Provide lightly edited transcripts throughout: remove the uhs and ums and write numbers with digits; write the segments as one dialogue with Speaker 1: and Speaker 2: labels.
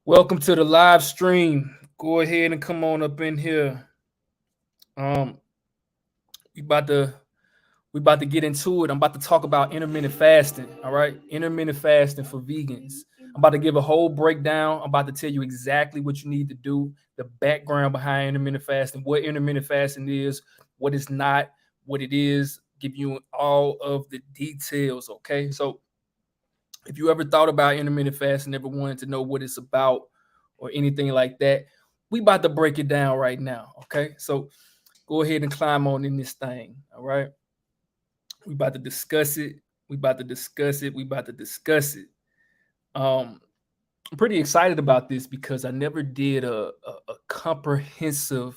Speaker 1: Welcome to the live stream. Go ahead and come on up in here. Um, we about to we about to get into it. I'm about to talk about intermittent fasting. All right, intermittent fasting for vegans. I'm about to give a whole breakdown. I'm about to tell you exactly what you need to do, the background behind intermittent fasting, what intermittent fasting is, what it's not, what it is. Give you all of the details. Okay, so if you ever thought about intermittent fasting, ever wanted to know what it's about or anything like that, we about to break it down right now. Okay, so go ahead and climb on in this thing. All right, we about to discuss it. We about to discuss it. We about to discuss it. Um, I'm pretty excited about this because I never did a comprehensive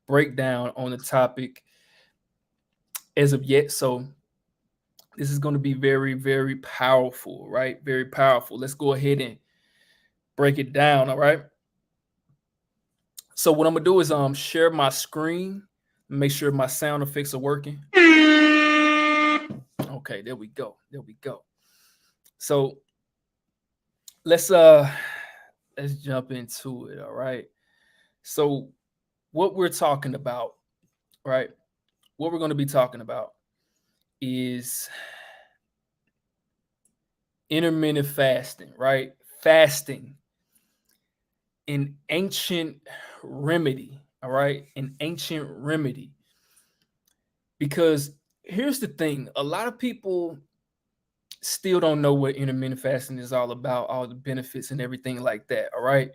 Speaker 1: breakdown on the topic as of yet. So this is going to be very, very powerful, right? Very powerful. Let's go ahead and break it down. All right. So what I'm gonna do is share my screen, make sure my sound effects are working. Okay, there we go. There we go. So let's jump into it. All right. So what we're talking about, right? What we're going to be talking about is intermittent fasting, right? Fasting, an ancient remedy, all right? An ancient remedy. Because here's the thing, a lot of people still don't know what intermittent fasting is all about, all the benefits and everything like that, all right?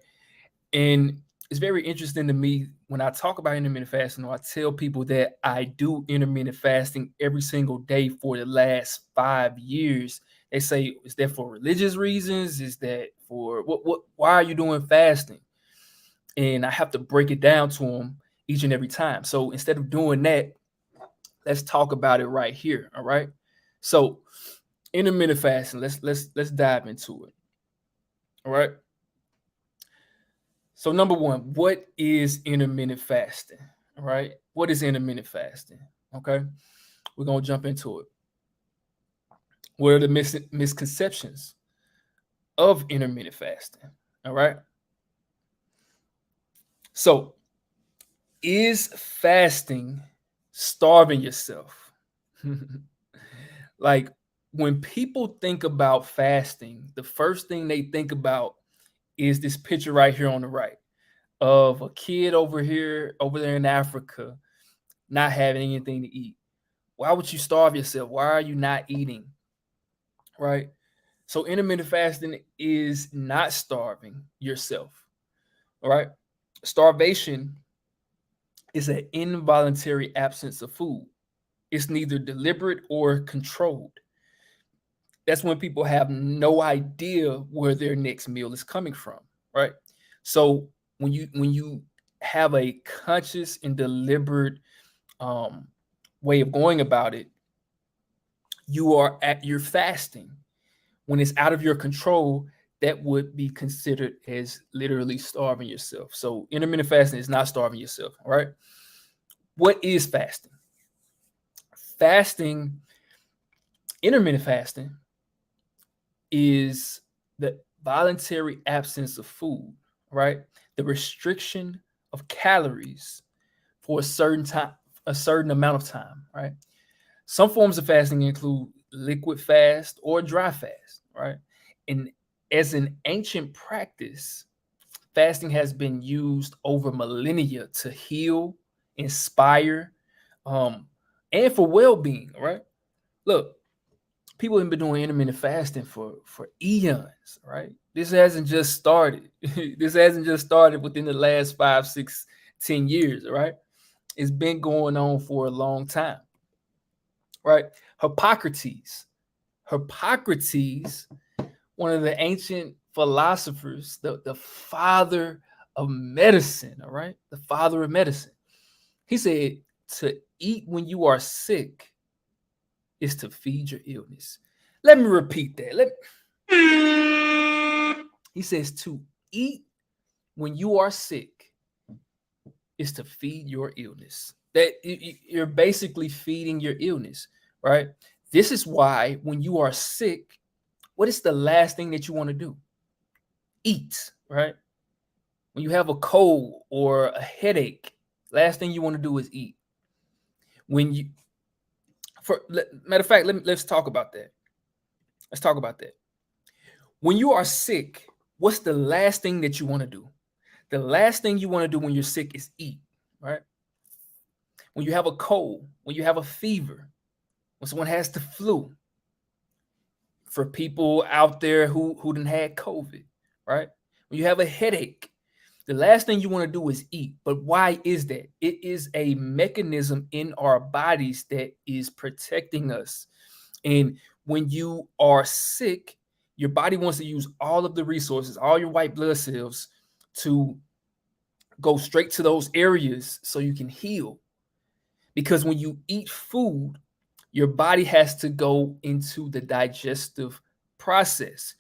Speaker 1: And it's very interesting to me when I talk about intermittent fasting, or I tell people that I do intermittent fasting every single day for the last 5 years. They say, is that for religious reasons? Is that for why are you doing fasting? And I have to break it down to them each and every time. So instead of doing that, let's talk about it right here. All right. So intermittent fasting, let's dive into it. All right. So number one, what is intermittent fasting? All right. What is intermittent fasting? Okay. We're gonna jump into it. What are the misconceptions of intermittent fasting? All right. So is fasting starving yourself? Like when people think about fasting, the first thing they think about is this picture right here on the right of a kid over there in Africa, not having anything to eat. Why would you starve yourself? Why are you not eating? Right? So intermittent fasting is not starving yourself. All right. Starvation is an involuntary absence of food. It's neither deliberate or controlled. That's when people have no idea where their next meal is coming from, right? So when you have a conscious and deliberate um, way of going about it, you're fasting. When it's out of your control, that would be considered as literally starving yourself. So intermittent fasting is not starving yourself. All right. What is fasting? Fasting, intermittent fasting, is the voluntary absence of food, right? The restriction of calories for a certain time, a certain amount of time, right? Some forms of fasting include liquid fast or dry fast, right? And as an ancient practice, fasting has been used over millennia to heal, inspire, um, and for well-being, right? Look, people have been doing intermittent fasting for eons, right? This hasn't just started. This hasn't just started within the last 5, 6, 10 years, right? It's been going on for a long time, right? Hippocrates, Hippocrates, one of the ancient philosophers, the father of medicine, all right? The father of medicine. He said to eat when you are sick is to feed your illness. Let me repeat that. He says to eat when you are sick is to feed your illness. That you're basically feeding your illness, right? This is why when you are sick, what is the last thing that you want to do? eat, right? When you have a cold or a headache, last thing you want to do is eat. When you, matter of fact, let's talk about that. Let's talk about that. When you are sick, what's the last thing that you want to do? The last thing you want to do when you're sick is eat, right? When you have a cold, when you have a fever, when someone has the flu, for people out there who didn't had COVID, right? When you have a headache, the last thing you want to do is eat. But why is that? It is a mechanism in our bodies that is protecting us. And when you are sick, your body wants to use all of the resources, all your white blood cells, to go straight to those areas so you can heal. Because when you eat food, your body has to go into the digestive process.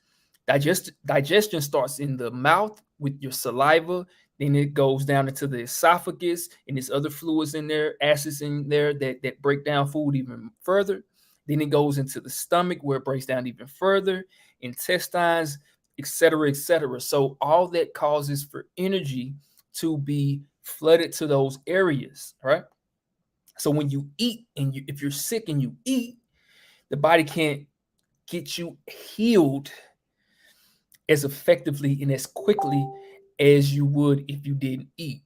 Speaker 1: Digestion starts in the mouth with your saliva, then it goes down into the esophagus, and there's other fluids in there, acids in there that break down food even further. Then it goes into the stomach where it breaks down even further, intestines, etc., etc. So all that causes for energy to be flooded to those areas, right? So when you eat and if you're sick and you eat, the body can't get you healed as effectively and as quickly as you would if you didn't eat.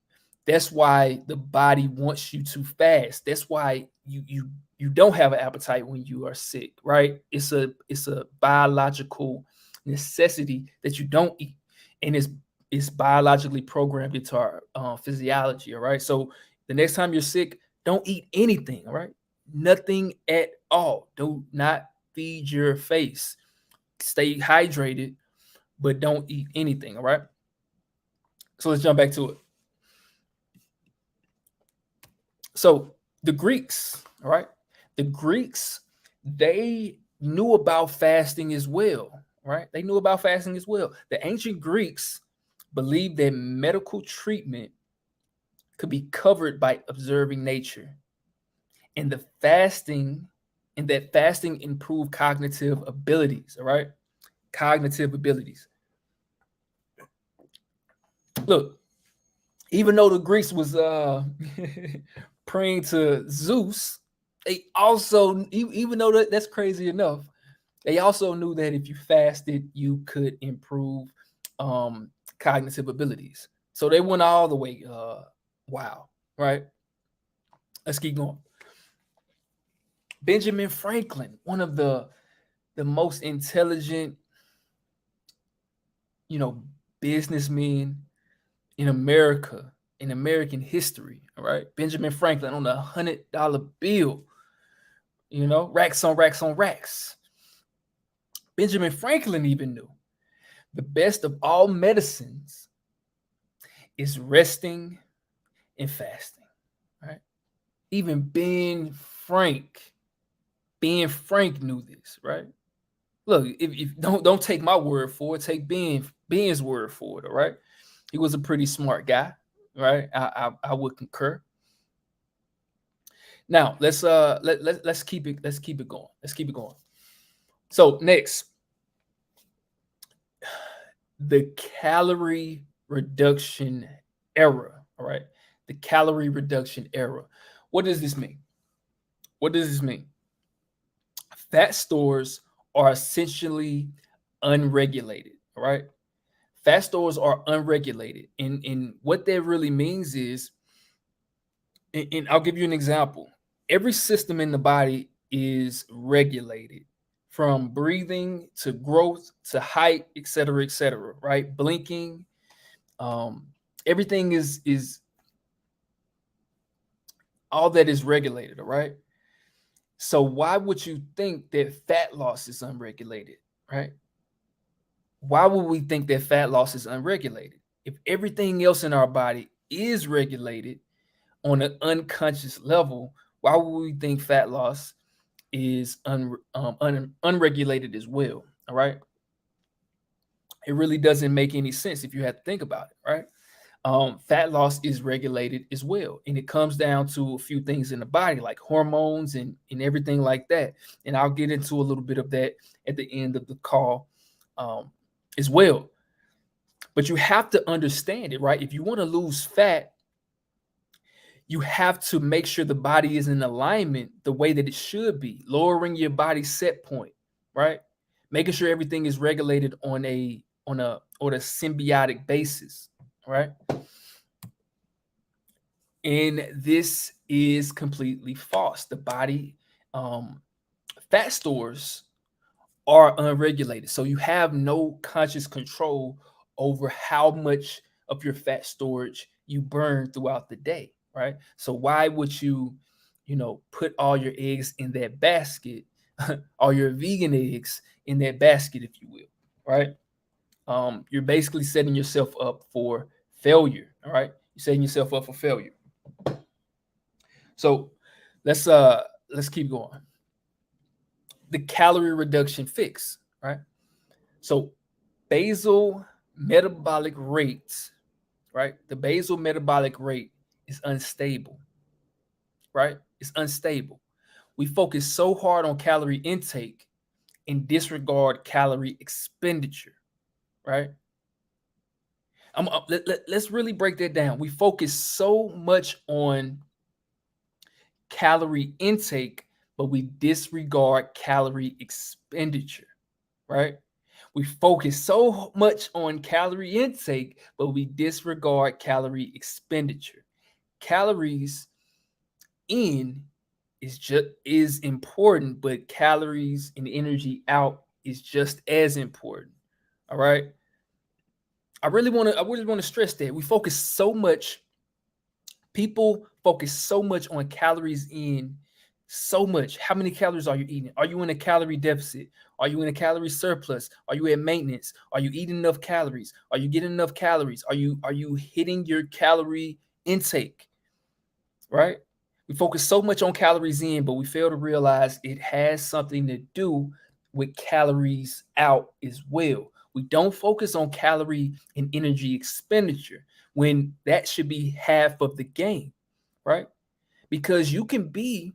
Speaker 1: That's why the body wants you to fast. That's why you don't have an appetite when you are sick, right? It's a biological necessity that you don't eat, and it's biologically programmed into our physiology. All right. So the next time you're sick, don't eat anything. All right. Nothing at all. Do not feed your face. Stay hydrated, but don't eat anything. All right. So let's jump back to it. So the Greeks, all right, the Greeks, they knew about fasting as well, right? They knew about fasting as well. The ancient Greeks believed that medical treatment could be covered by observing nature, and that fasting improved cognitive abilities, all right? Cognitive abilities. Look, even though the Greeks was praying to Zeus, they also, even though that's crazy enough, they also knew that if you fasted, you could improve cognitive abilities. So they went all the way wow, right? Let's keep going. Benjamin Franklin, one of the most intelligent, businessmen in America, in American history. All right. Benjamin Franklin on the $100 bill, racks on racks on racks. Benjamin Franklin even knew the best of all medicines is resting and fasting. Right. Even Ben Frank knew this, right? Look, if don't take my word for it, take Ben's word for it. All right. He was a pretty smart guy, right? I would concur. Now let's keep it going. Let's keep it going. So next, the calorie reduction era. All right, the calorie reduction era. What does this mean? What does this mean? Fat stores are essentially unregulated. All right, fat stores are unregulated, and what that really means is, and I'll give you an example. Every system in the body is regulated, from breathing to growth to height, et cetera, right? Blinking, everything is all that is regulated, all right? So why would you think that fat loss is unregulated, right? Why would we think that fat loss is unregulated? If everything else in our body is regulated on an unconscious level, why would we think fat loss is unregulated as well? All right. It really doesn't make any sense if you have to think about it, right? Fat loss is regulated as well. And it comes down to a few things in the body, like hormones and everything like that. And I'll get into a little bit of that at the end of the call as well. But you have to understand it, right? If you want to lose fat, you have to make sure the body is in alignment the way that it should be, lowering your body set point, right? Making sure everything is regulated on a symbiotic basis, right? And this is completely false. The body fat stores are unregulated. So you have no conscious control over how much of your fat storage you burn throughout the day, right? So why would you, put all your eggs in that basket, all your vegan eggs in that basket, if you will, right? You're basically setting yourself up for failure, all right? You're setting yourself up for failure. So let's keep going. The calorie reduction fix, right? So basal metabolic rates, right? The basal metabolic rate is unstable, right? It's unstable. We focus so hard on calorie intake and disregard calorie expenditure, right? Let's really break that down. We focus so much on calorie intake, but we disregard calorie expenditure, right? We focus so much on calorie intake, but we disregard calorie expenditure. Calories in is important, but calories and energy out is just as important. All right. I really want to stress that. People focus so much on calories in, so much. How many calories are you eating? Are you in a calorie deficit? Are you in a calorie surplus? Are you at maintenance? Are you eating enough calories? Are you getting enough calories? Are you hitting your calorie intake? Right? We focus so much on calories in, but we fail to realize it has something to do with calories out as well. We don't focus on calorie and energy expenditure when that should be half of the game, right? Because you can be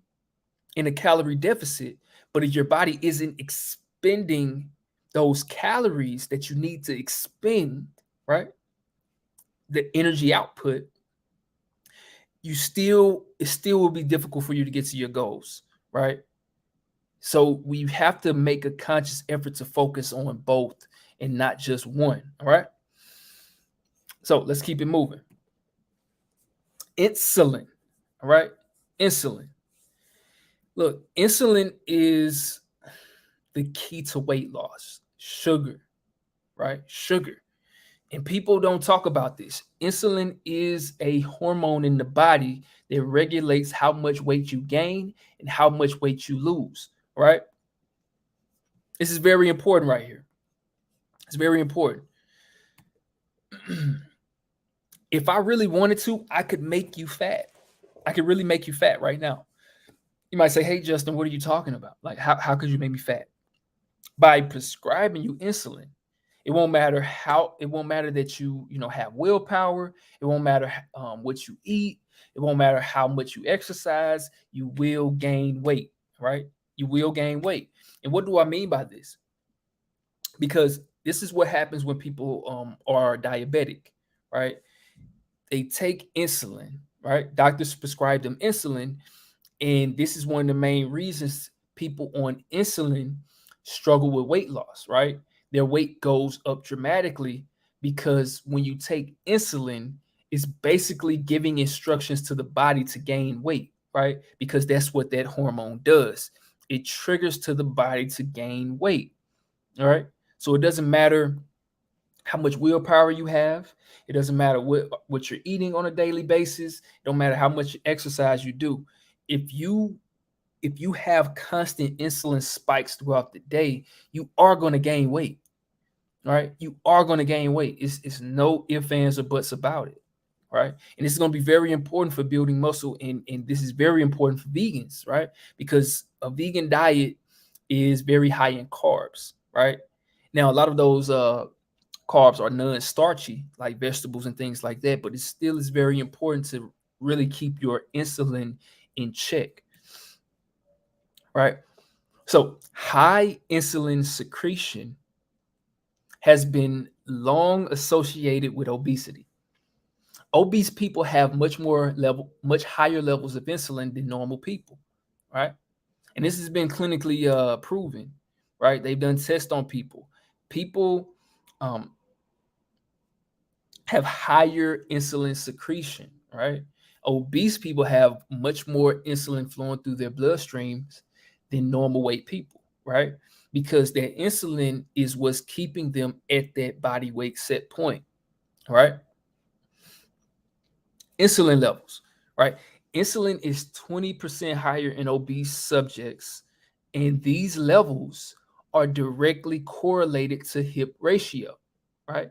Speaker 1: in a calorie deficit, but if your body isn't expending those calories that you need to expend, right? The energy output, it still will be difficult for you to get to your goals, right? So we have to make a conscious effort to focus on both and not just one. All right. So let's keep it moving. Insulin. All right. Insulin. Look, insulin is the key to weight loss. Sugar, right? Sugar. And people don't talk about this. Insulin is a hormone in the body that regulates how much weight you gain and how much weight you lose, right? This is very important right here. It's very important. If I really wanted to, I could make you fat. I could really make you fat right now. You might say, hey, Justin, what are you talking about? Like, how could you make me fat? By prescribing you insulin. It won't matter that you have willpower. It won't matter what you eat. It won't matter how much you exercise. You will gain weight, right? You will gain weight. And what do I mean by this? Because this is what happens when people are diabetic, right? They take insulin, right? Doctors prescribe them insulin, and this is one of the main reasons people on insulin struggle with weight loss, right? Their weight goes up dramatically because when you take insulin, it's basically giving instructions to the body to gain weight, right? Because that's what that hormone does. It triggers to the body to gain weight, all right? So it doesn't matter how much willpower you have. It doesn't matter what you're eating on a daily basis. It don't matter how much exercise you do. If you have constant insulin spikes throughout the day, you are going to gain weight. Right? You are going to gain weight. It's no ifs, ands, or buts about it. Right? And this is going to be very important for building muscle. And this is very important for vegans, right? Because a vegan diet is very high in carbs, right? Now, a lot of those carbs are non-starchy, like vegetables and things like that, but it still is very important to really keep your insulin in check, right? So high insulin secretion has been long associated with obesity. Obese people have much higher levels of insulin than normal people, right? And this has been clinically proven, right? They've done tests on people. People um, have higher insulin secretion, right? Obese people have much more insulin flowing through their bloodstreams than normal weight people, right? Because their insulin is what's keeping them at that body weight set point, right? Insulin levels, right? Insulin is 20% higher in obese subjects, and these levels are directly correlated to hip ratio, right?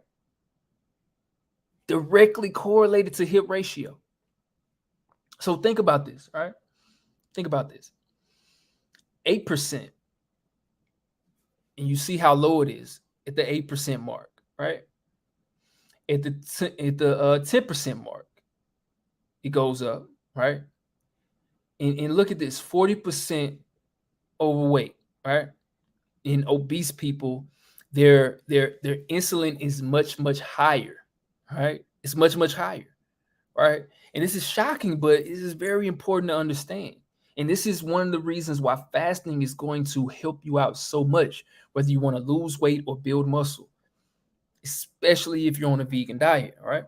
Speaker 1: Directly correlated to hip ratio. So think about this, right? Think about this. 8%, and you see how low it is at the 8% mark, right? At the 10% mark, it goes up, right? And look at this, 40% overweight, right? In obese people, their insulin is much higher, right? It's much higher, right? And this is shocking, but it is very important to understand. And this is one of the reasons why fasting is going to help you out so much, whether you want to lose weight or build muscle, especially if you're on a vegan diet, all right?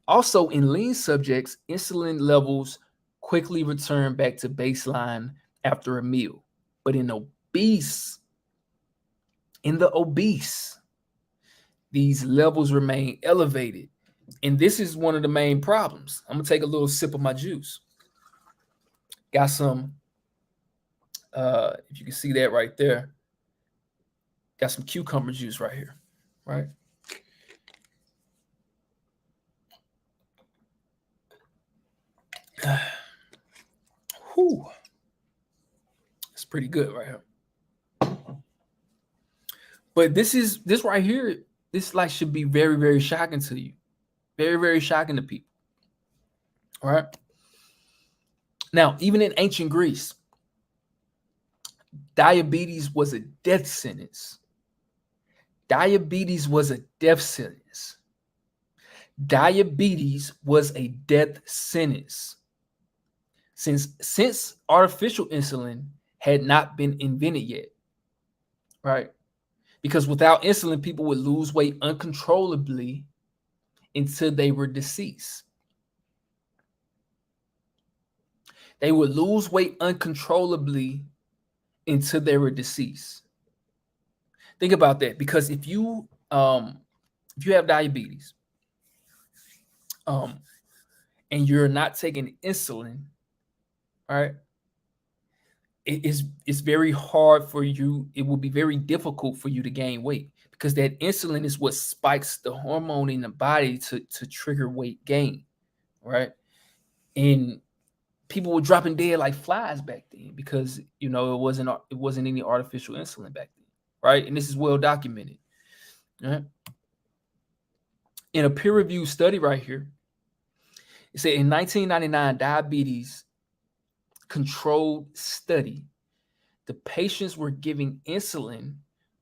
Speaker 1: Also, in lean subjects, insulin levels quickly return back to baseline after a meal. But in the obese, these levels remain elevated. And this is one of the main problems. I'm gonna take a little sip of my juice. Got some, if you can see that right there, got some cucumber juice right here, right? Whew. It's pretty good right here. But this right here, this like should be very shocking to you. Very shocking to people. All right. Now, even in ancient Greece, diabetes was a death sentence. Diabetes was a death sentence. Diabetes was a death sentence. Since artificial insulin had not been invented yet, right? Because without insulin, people would lose weight uncontrollably until they were deceased. They would lose weight uncontrollably until they were deceased. Think about that, because if you have diabetes, and you're not taking insulin, right? It's very hard for you. It will be very difficult for you to gain weight, because that insulin is what spikes the hormone in the body to trigger weight gain, right? And people were dropping dead like flies back then because it wasn't any artificial insulin back then, right? And this is well documented. Right? In a peer-reviewed study right here, it said in 1999 diabetes controlled study, the patients were giving insulin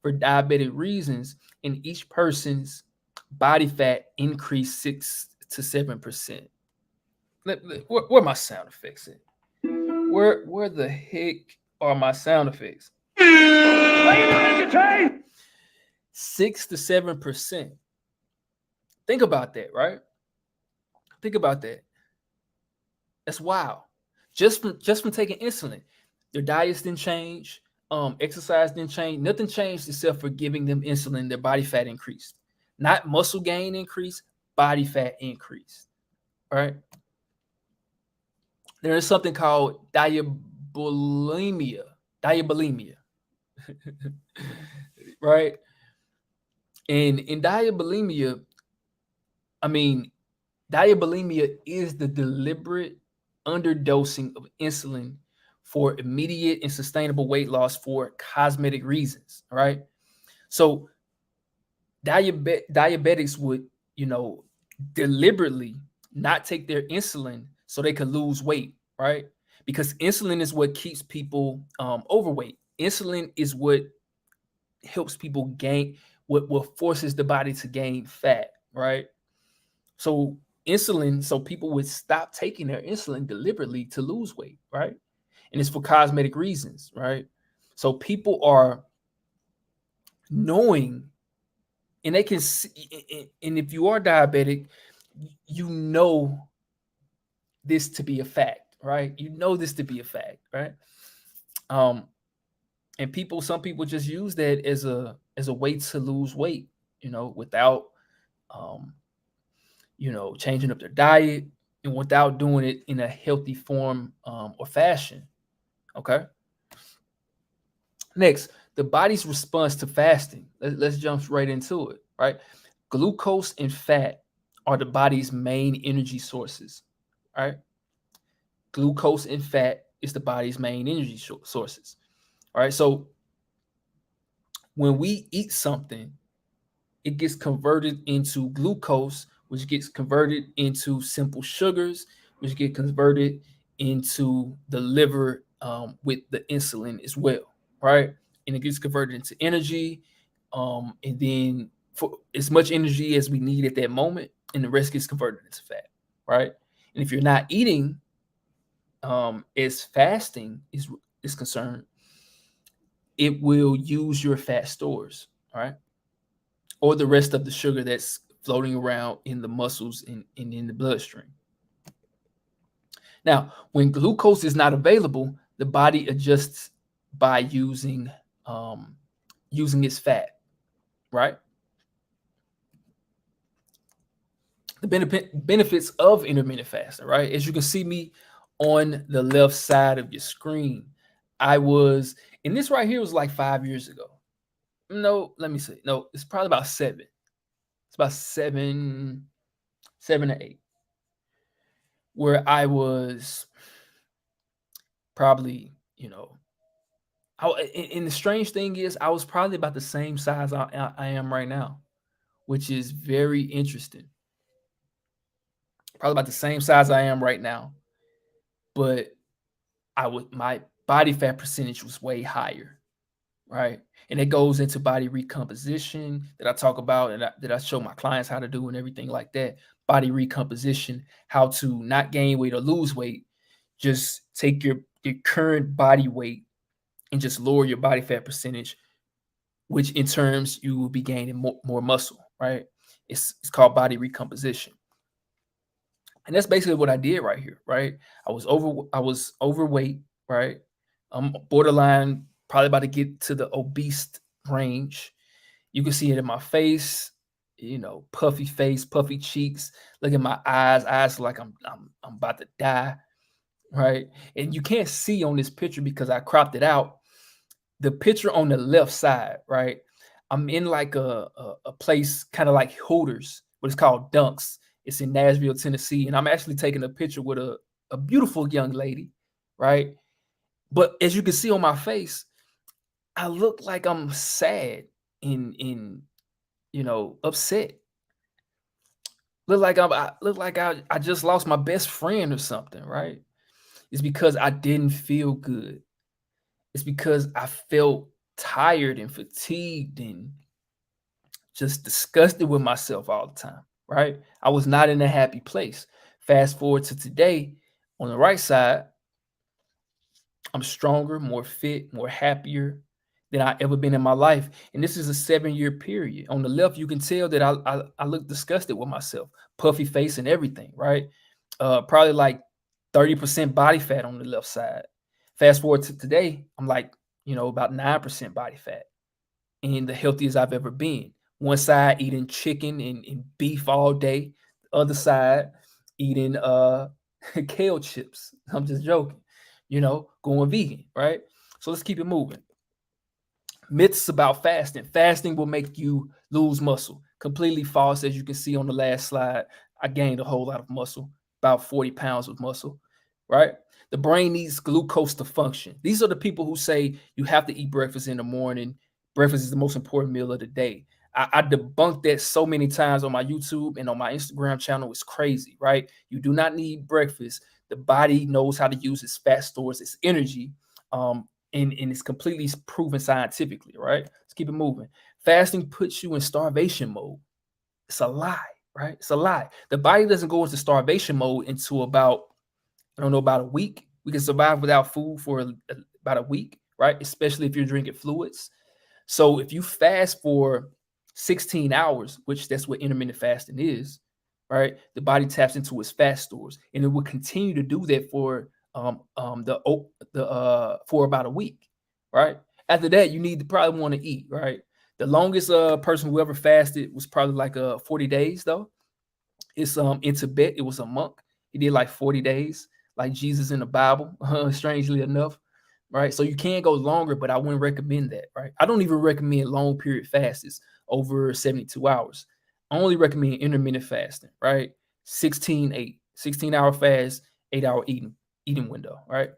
Speaker 1: for diabetic reasons, and each person's body fat increased 6 to 7%. Where my sound effects at? Where the heck are my sound effects? 6 to 7%. Think about that, right? Think about that. That's wild. Just from taking insulin. Their diets didn't change. Exercise didn't change. Nothing changed except for giving them insulin. Their body fat increased. Not muscle gain increased, body fat increased. Right? There is something called diabulimia. Right? And in diabulimia, diabulimia is the deliberate underdosing of insulin for immediate and sustainable weight loss for cosmetic reasons, right? So diabetics would, deliberately not take their insulin so they could lose weight, right? Because insulin is what keeps people overweight. Insulin is what helps people gain what forces the body to gain fat, right? So insulin, so people would stop taking their insulin deliberately to lose weight, right? And it's for cosmetic reasons, right? So people are knowing, and they can see, and if you are diabetic, you know this to be a fact, right? You know this to be a fact, right? Um, and some people just use that as a way to lose weight, without um, changing up their diet and without doing it in a healthy form or fashion. Okay. Next, the body's response to fasting. Let's jump right into it, right? Glucose and fat are the body's main energy sources, right? Glucose and fat is the body's main energy sources. All right. So when we eat something, it gets converted into glucose, which gets converted into simple sugars, which get converted into the liver with the insulin as well, right? And it gets converted into energy, and then for as much energy as we need at that moment, and the rest gets converted into fat, right? And if you're not eating, as fasting is concerned, it will use your fat stores, all right, or the rest of the sugar that's floating around in the muscles and in the bloodstream. Now, when glucose is not available, the body adjusts by using its fat, right? The benefits of intermittent fasting, right? As you can see me on the left side of your screen, and this right here was like 5 years ago. No, let me see. No, it's probably about 7. It's about 7 or 8, where I was probably, and the strange thing is, I was probably about the same size I am right now, which is very interesting. Probably about the same size I am right now, but my body fat percentage was way higher, right? And it goes into body recomposition that I talk about and that I show my clients how to do and everything like that. Body recomposition, how to not gain weight or lose weight, just take your current body weight and just lower your body fat percentage, which in terms you will be gaining more muscle, right? It's called body recomposition. And that's basically what I did right here, right? I was overweight, right? I'm borderline, probably about to get to the obese range. You can see it in my face, puffy face, puffy cheeks. Look at my eyes like I'm about to die, right? And you can't see on this picture because I cropped it out. The picture on the left side, right? I'm in like a place kind of like Hooters, but it's called Dunks. It's in Nashville, Tennessee, and I'm actually taking a picture with a beautiful young lady, right? But as you can see on my face, I look like I'm sad and upset. I just lost my best friend or something, right? It's because I didn't feel good. It's because I felt tired and fatigued and just disgusted with myself all the time, right? I was not in a happy place. Fast forward to today, on the right side, I'm stronger, more fit, more happier than I ever been in my life. And this is a 7-year period. On the left, you can tell that I look disgusted with myself, puffy face and everything, right? Probably like 30% body fat on the left side. Fast forward to today, I'm like, about 9% body fat and the healthiest I've ever been. One side eating chicken and beef all day, the other side eating kale chips. I'm just joking, going vegan, right? So let's keep it moving. Myths about fasting. Fasting will make you lose muscle. Completely false. As you can see on the last slide, I gained a whole lot of muscle, about 40 pounds of muscle, right? The brain needs glucose to function. These are the people who say you have to eat breakfast in the morning. Breakfast is the most important meal of the day. I debunked that so many times on my YouTube and on my Instagram channel. It's crazy, right? You do not need breakfast. The body knows how to use its fat stores, its energy, and it's completely proven scientifically, right? Let's keep it moving. Fasting puts you in starvation mode. It's a lie, right? It's a lie. The body doesn't go into starvation mode until about, I don't know, about a week. We can survive without food for about a week, right? Especially if you're drinking fluids. So if you fast for 16 hours, which that's what intermittent fasting is, right? The body taps into its fat stores, and it will continue to do that for for about a week, right? After that, you need to probably want to eat, right? The longest person who ever fasted was probably like 40 days though. It's in Tibet, it was a monk. He did like 40 days, like Jesus in the Bible, strangely enough, right? So you can go longer, but I wouldn't recommend that, right? I don't even recommend long period fasts over 72 hours. I only recommend intermittent fasting, right? 16-hour fast, 8-hour eating window, right?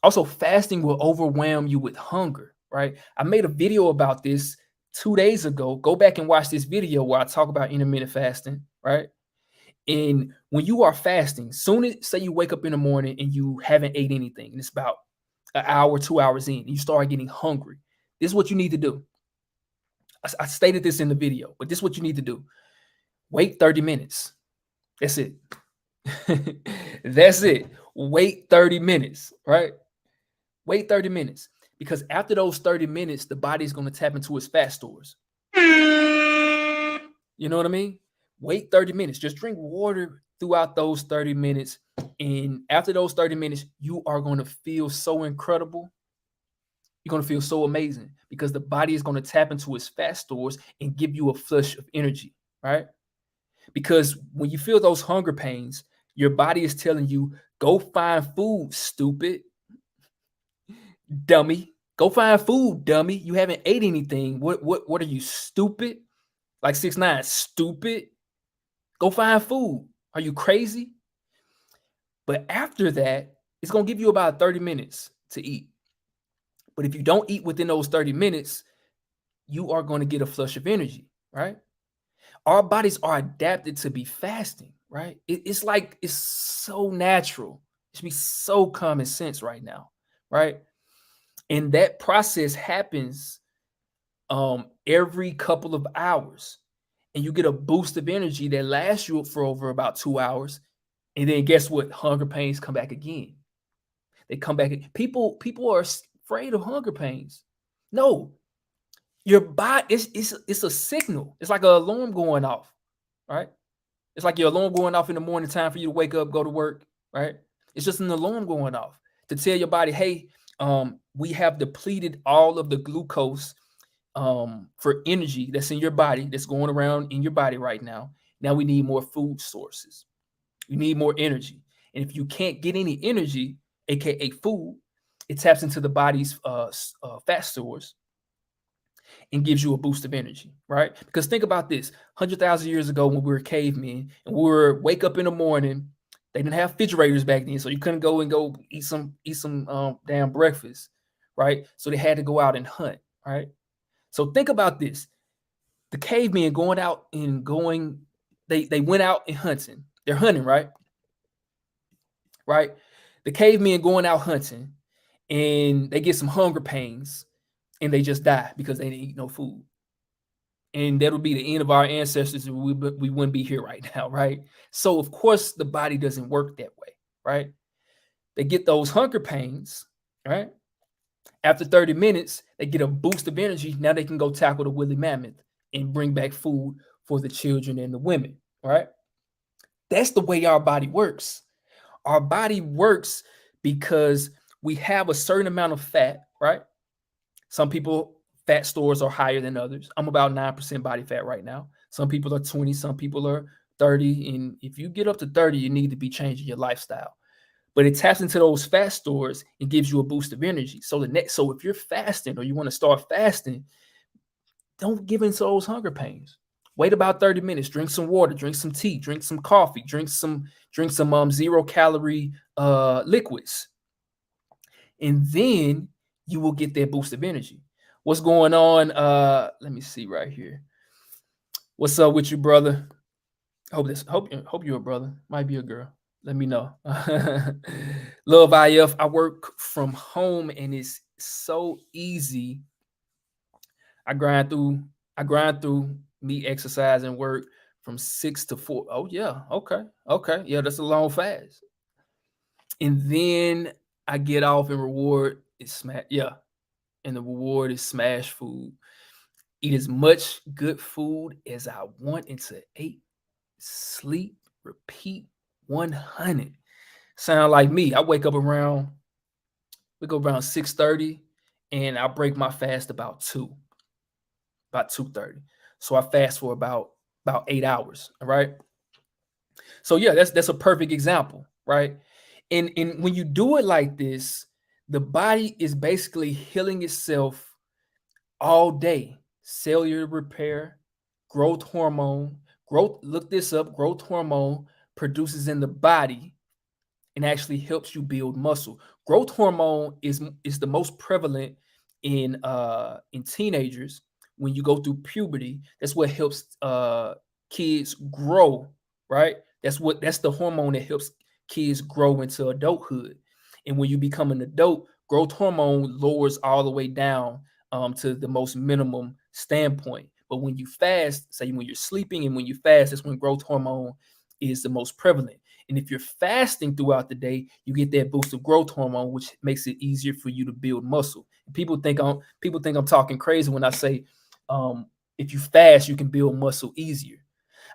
Speaker 1: Also, fasting will overwhelm you with hunger, right? I made a video about this 2 days ago. Go back and watch this video where I talk about intermittent fasting, right? And when you are fasting, soon as say you wake up in the morning and you haven't ate anything, and it's about an hour, 2 hours in, and you start getting hungry. This is what you need to do. I stated this in the video, but this is what you need to do. Wait 30 minutes. That's it. That's it. Wait 30 minutes, right? Wait 30 minutes. Because after those 30 minutes, the body is going to tap into its fat stores. You know what I mean? Wait 30 minutes. Just drink water throughout those 30 minutes. And after those 30 minutes, you are going to feel so incredible. You're going to feel so amazing because the body is going to tap into its fat stores and give you a flush of energy, right? Because when you feel those hunger pains, your body is telling you, go find food, stupid. Dummy. Go find food, dummy. You haven't ate anything. What are you, stupid? Like 6ix9ine, stupid. Go find food. Are you crazy? But after that, it's going to give you about 30 minutes to eat. But if you don't eat within those 30 minutes, you are going to get a flush of energy, right? Our bodies are adapted to be fasting, right? It's like, it's so natural. It should be so common sense right now, right? And that process happens every couple of hours. And you get a boost of energy that lasts you for over about 2 hours. And then guess what? Hunger pains come back again. They come back. People are afraid of hunger pains. No, your body, it's a signal. It's like an alarm going off, right? It's like your alarm going off in the morning, time for you to wake up, go to work, right? It's just an alarm going off to tell your body, hey, we have depleted all of the glucose for energy that's in your body, that's going around in your body right now. Now we need more food sources. You need more energy. And if you can't get any energy, aka food, it taps into the body's fat stores and gives you a boost of energy, right? Because think about this: 100,000 years ago, when we were cavemen and we were wake up in the morning, they didn't have refrigerators back then, so you couldn't go eat some damn breakfast, right? So they had to go out and hunt, right? So think about this: the cavemen going out and they went out and hunting. They're hunting, right? Right? The cavemen going out hunting, and they get some hunger pains, and they just die because they didn't eat no food. And that would be the end of our ancestors, and we wouldn't be here right now, right? So of course the body doesn't work that way, right? They get those hunger pains, right? After 30 minutes, they get a boost of energy. Now they can go tackle the woolly mammoth and bring back food for the children and the women, right? That's the way our body works. Our body works because we have a certain amount of fat, right? Some people, fat stores are higher than others. I'm about 9% body fat right now. Some people are 20, some people are 30. And if you get up to 30, you need to be changing your lifestyle. But it taps into those fat stores and gives you a boost of energy. So so if you're fasting or you want to start fasting, don't give into those hunger pains. Wait about 30 minutes, drink some water, drink some tea, drink some coffee, drink some 0-calorie liquids. And then you will get that boost of energy. What's going on? Let me see right here. What's up with you, brother? Hope you're a brother. Might be a girl. Let me know. Love IF. I work from home and it's so easy. I grind through I grind through me exercise and work from 6 to 4. Oh yeah, okay. Okay. Yeah, that's a long fast. And then I get off and reward is smash. Yeah. And the reward is smash food. Eat as much good food as I want into 8, sleep, repeat 100. Sound like me. I wake up around 6:30 and I break my fast about 2:30. So I fast for about 8 hours. All right. So yeah, that's a perfect example, right? And when you do it like this, the body is basically healing itself all day. Cellular repair, growth hormone, look this up, growth hormone produces in the body and actually helps you build muscle. Growth hormone is the most prevalent in teenagers when you go through puberty. That's what helps kids grow, right? That's the hormone that helps kids grow into adulthood. And when you become an adult, growth hormone lowers all the way down to the most minimum standpoint. But when you fast, say when you're sleeping and when you fast, that's when growth hormone is the most prevalent. And if you're fasting throughout the day, you get that boost of growth hormone, which makes it easier for you to build muscle. People think I'm talking crazy when I say if you fast, you can build muscle easier.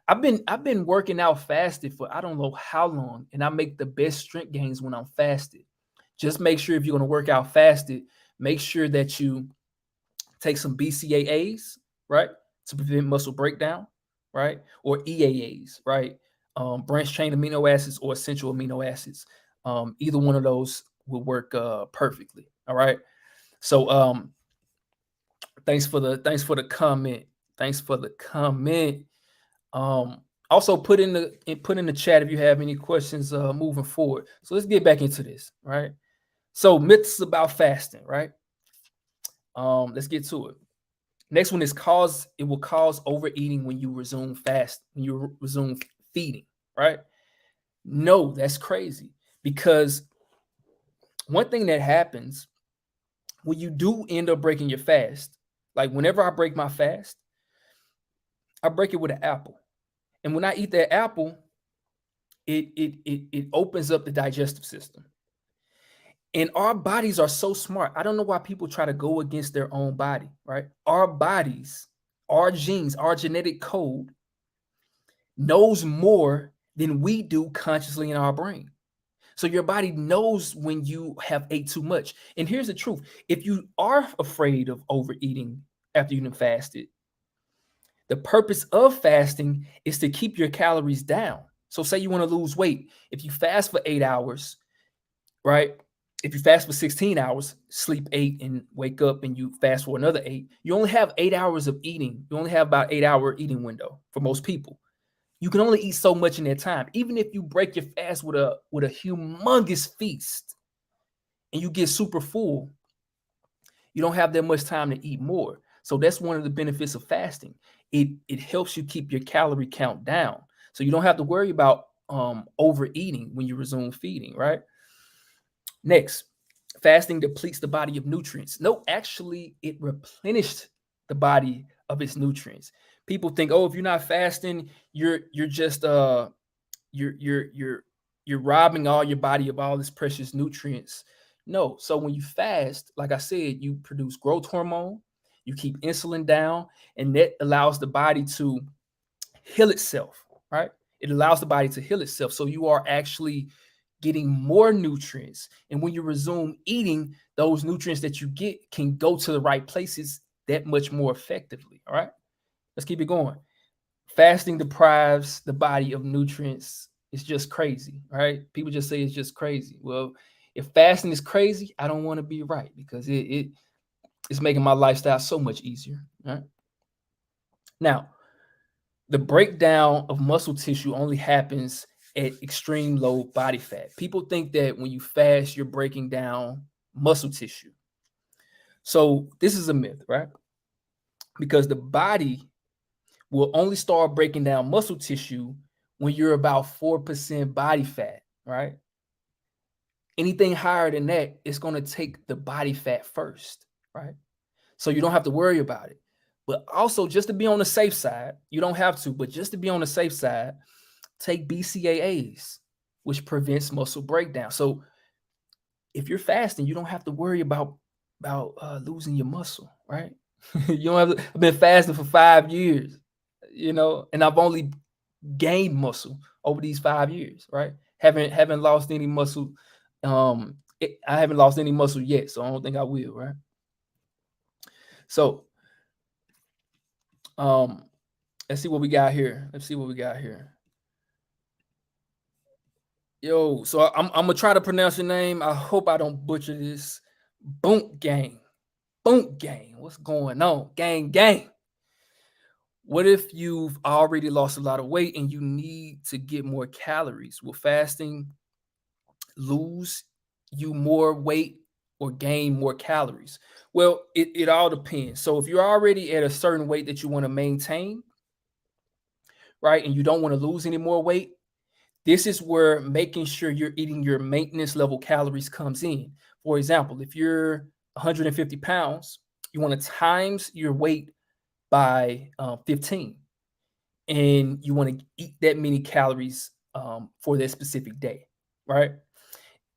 Speaker 1: I've been working out fasted for I don't know how long, and I make the best strength gains when I'm fasted. Just make sure if you're going to work out fasted, make sure that you take some BCAAs, right, to prevent muscle breakdown, right, or EAAs, right, branch chain amino acids or essential amino acids. Either one of those will work perfectly. All right. So thanks for the comment. Thanks for the comment. Um, Also put in the chat if you have any questions moving forward. So let's get back into this, right? So myths about fasting, right? Let's get to it. Next one is it will cause overeating when you resume feeding, right? No, that's crazy because one thing that happens when you do end up breaking your fast, like whenever I break my fast, I break it with an apple. And when I eat that apple, it opens up the digestive system. And our bodies are so smart. I don't know why people try to go against their own body, right? Our bodies, our genes, our genetic code knows more than we do consciously in our brain. So your body knows when you have ate too much. And here's the truth. If you are afraid of overeating after you've fasted, the purpose of fasting is to keep your calories down. So say you want to lose weight. If you fast for 8 hours, right? If you fast for 16 hours, sleep 8 and wake up and you fast for another 8, you only have 8 hours of eating. You only have about 8-hour eating window for most people. You can only eat so much in that time. Even if you break your fast with a humongous feast and you get super full, you don't have that much time to eat more. So that's one of the benefits of fasting. It helps you keep your calorie count down. So you don't have to worry about overeating when you resume feeding, right? Next, fasting depletes the body of nutrients. No, actually, it replenished the body of its nutrients. People think, oh, if you're not fasting, you're just you're robbing all your body of all its precious nutrients. No. So when you fast, like I said, you produce growth hormone, you keep insulin down, and that allows the body to heal itself, right? It allows the body to heal itself. So you are actually getting more nutrients. And when you resume eating, those nutrients that you get can go to the right places that much more effectively. All right. Let's keep it going. Fasting deprives the body of nutrients. It's just crazy. All right. People just say it's just crazy. Well, if fasting is crazy, I don't want to be right because it's making my lifestyle so much easier. All right. Now, the breakdown of muscle tissue only happens at extreme low body fat. People think that when you fast, you're breaking down muscle tissue. So this is a myth, right? Because the body will only start breaking down muscle tissue when you're about 4% body fat. right? Anything higher than that, it's going to take the body fat first, right? So you don't have to worry about it. But also, just to be on the safe side, you don't have to, but just to be on the safe side, take BCAAs, which prevents muscle breakdown. So if you're fasting, you don't have to worry about losing your muscle, right? You don't have to. I've been fasting for 5 years, and I've only gained muscle over these 5 years, right? Haven't lost any muscle. I haven't lost any muscle yet, so I don't think I will, right? So, let's see what we got here. Yo, so I'm gonna try to pronounce your name. I hope I don't butcher this. Boom gang. Boom gang. What's going on? Gang gang. What if you've already lost a lot of weight and you need to get more calories? Will fasting lose you more weight or gain more calories? Well, it all depends. So if you're already at a certain weight that you want to maintain, right, and you don't want to lose any more weight, this is where making sure you're eating your maintenance level calories comes in. For example, if you're 150 pounds, you want to times your weight by 15, and you want to eat that many calories for that specific day, right?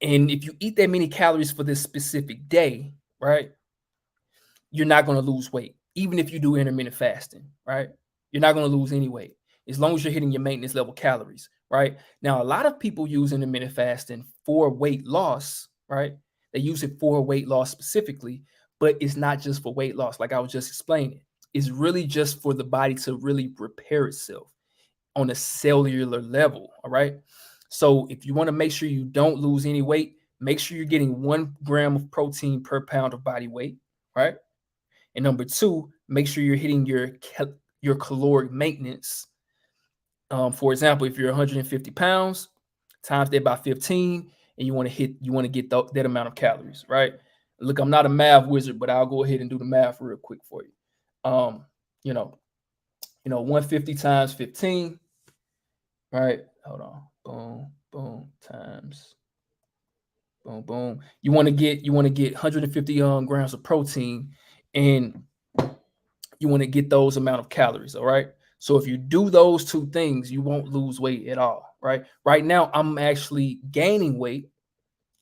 Speaker 1: And if you eat that many calories for this specific day, right, you're not going to lose weight, even if you do intermittent fasting, right? You're not going to lose any weight as long as you're hitting your maintenance level calories, right? Now, a lot of people use intermittent fasting for weight loss, right? They use it for weight loss specifically, but it's not just for weight loss, like I was just explaining. It's really just for the body to really repair itself on a cellular level, all right? So if you want to make sure you don't lose any weight, make sure you're getting 1 gram of protein per pound of body weight, right? And number 2, make sure you're hitting your caloric maintenance. For example, if you're 150 pounds, times that by 15, and you want to get that amount of calories, right? Look, I'm not a math wizard, but I'll go ahead and do the math real quick for you. You know, 150 times 15, right? Hold on. Boom, boom, times boom, boom. You want to get 150 grams of protein, and you want to get those amount of calories. All right. So if you do those 2 things, you won't lose weight at all. Right. Right now, I'm actually gaining weight.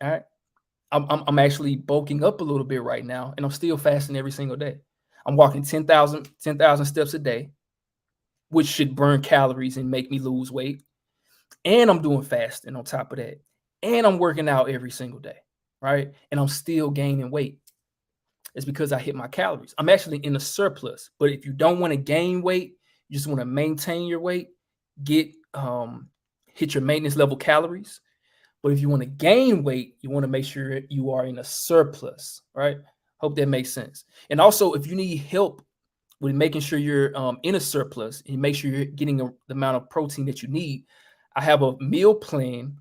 Speaker 1: All right. I'm actually bulking up a little bit right now, and I'm still fasting every single day. I'm walking 10,000 steps a day, which should burn calories and make me lose weight. And I'm doing fasting on top of that. And I'm working out every single day. Right. And I'm still gaining weight. It's because I hit my calories. I'm actually in a surplus. But if you don't want to gain weight, you just want to maintain your weight, hit your maintenance level calories. But if you want to gain weight, you want to make sure you are in a surplus, right? Hope that makes sense. And also, if you need help with making sure you're in a surplus and make sure you're getting the amount of protein that you need, I have a meal plan,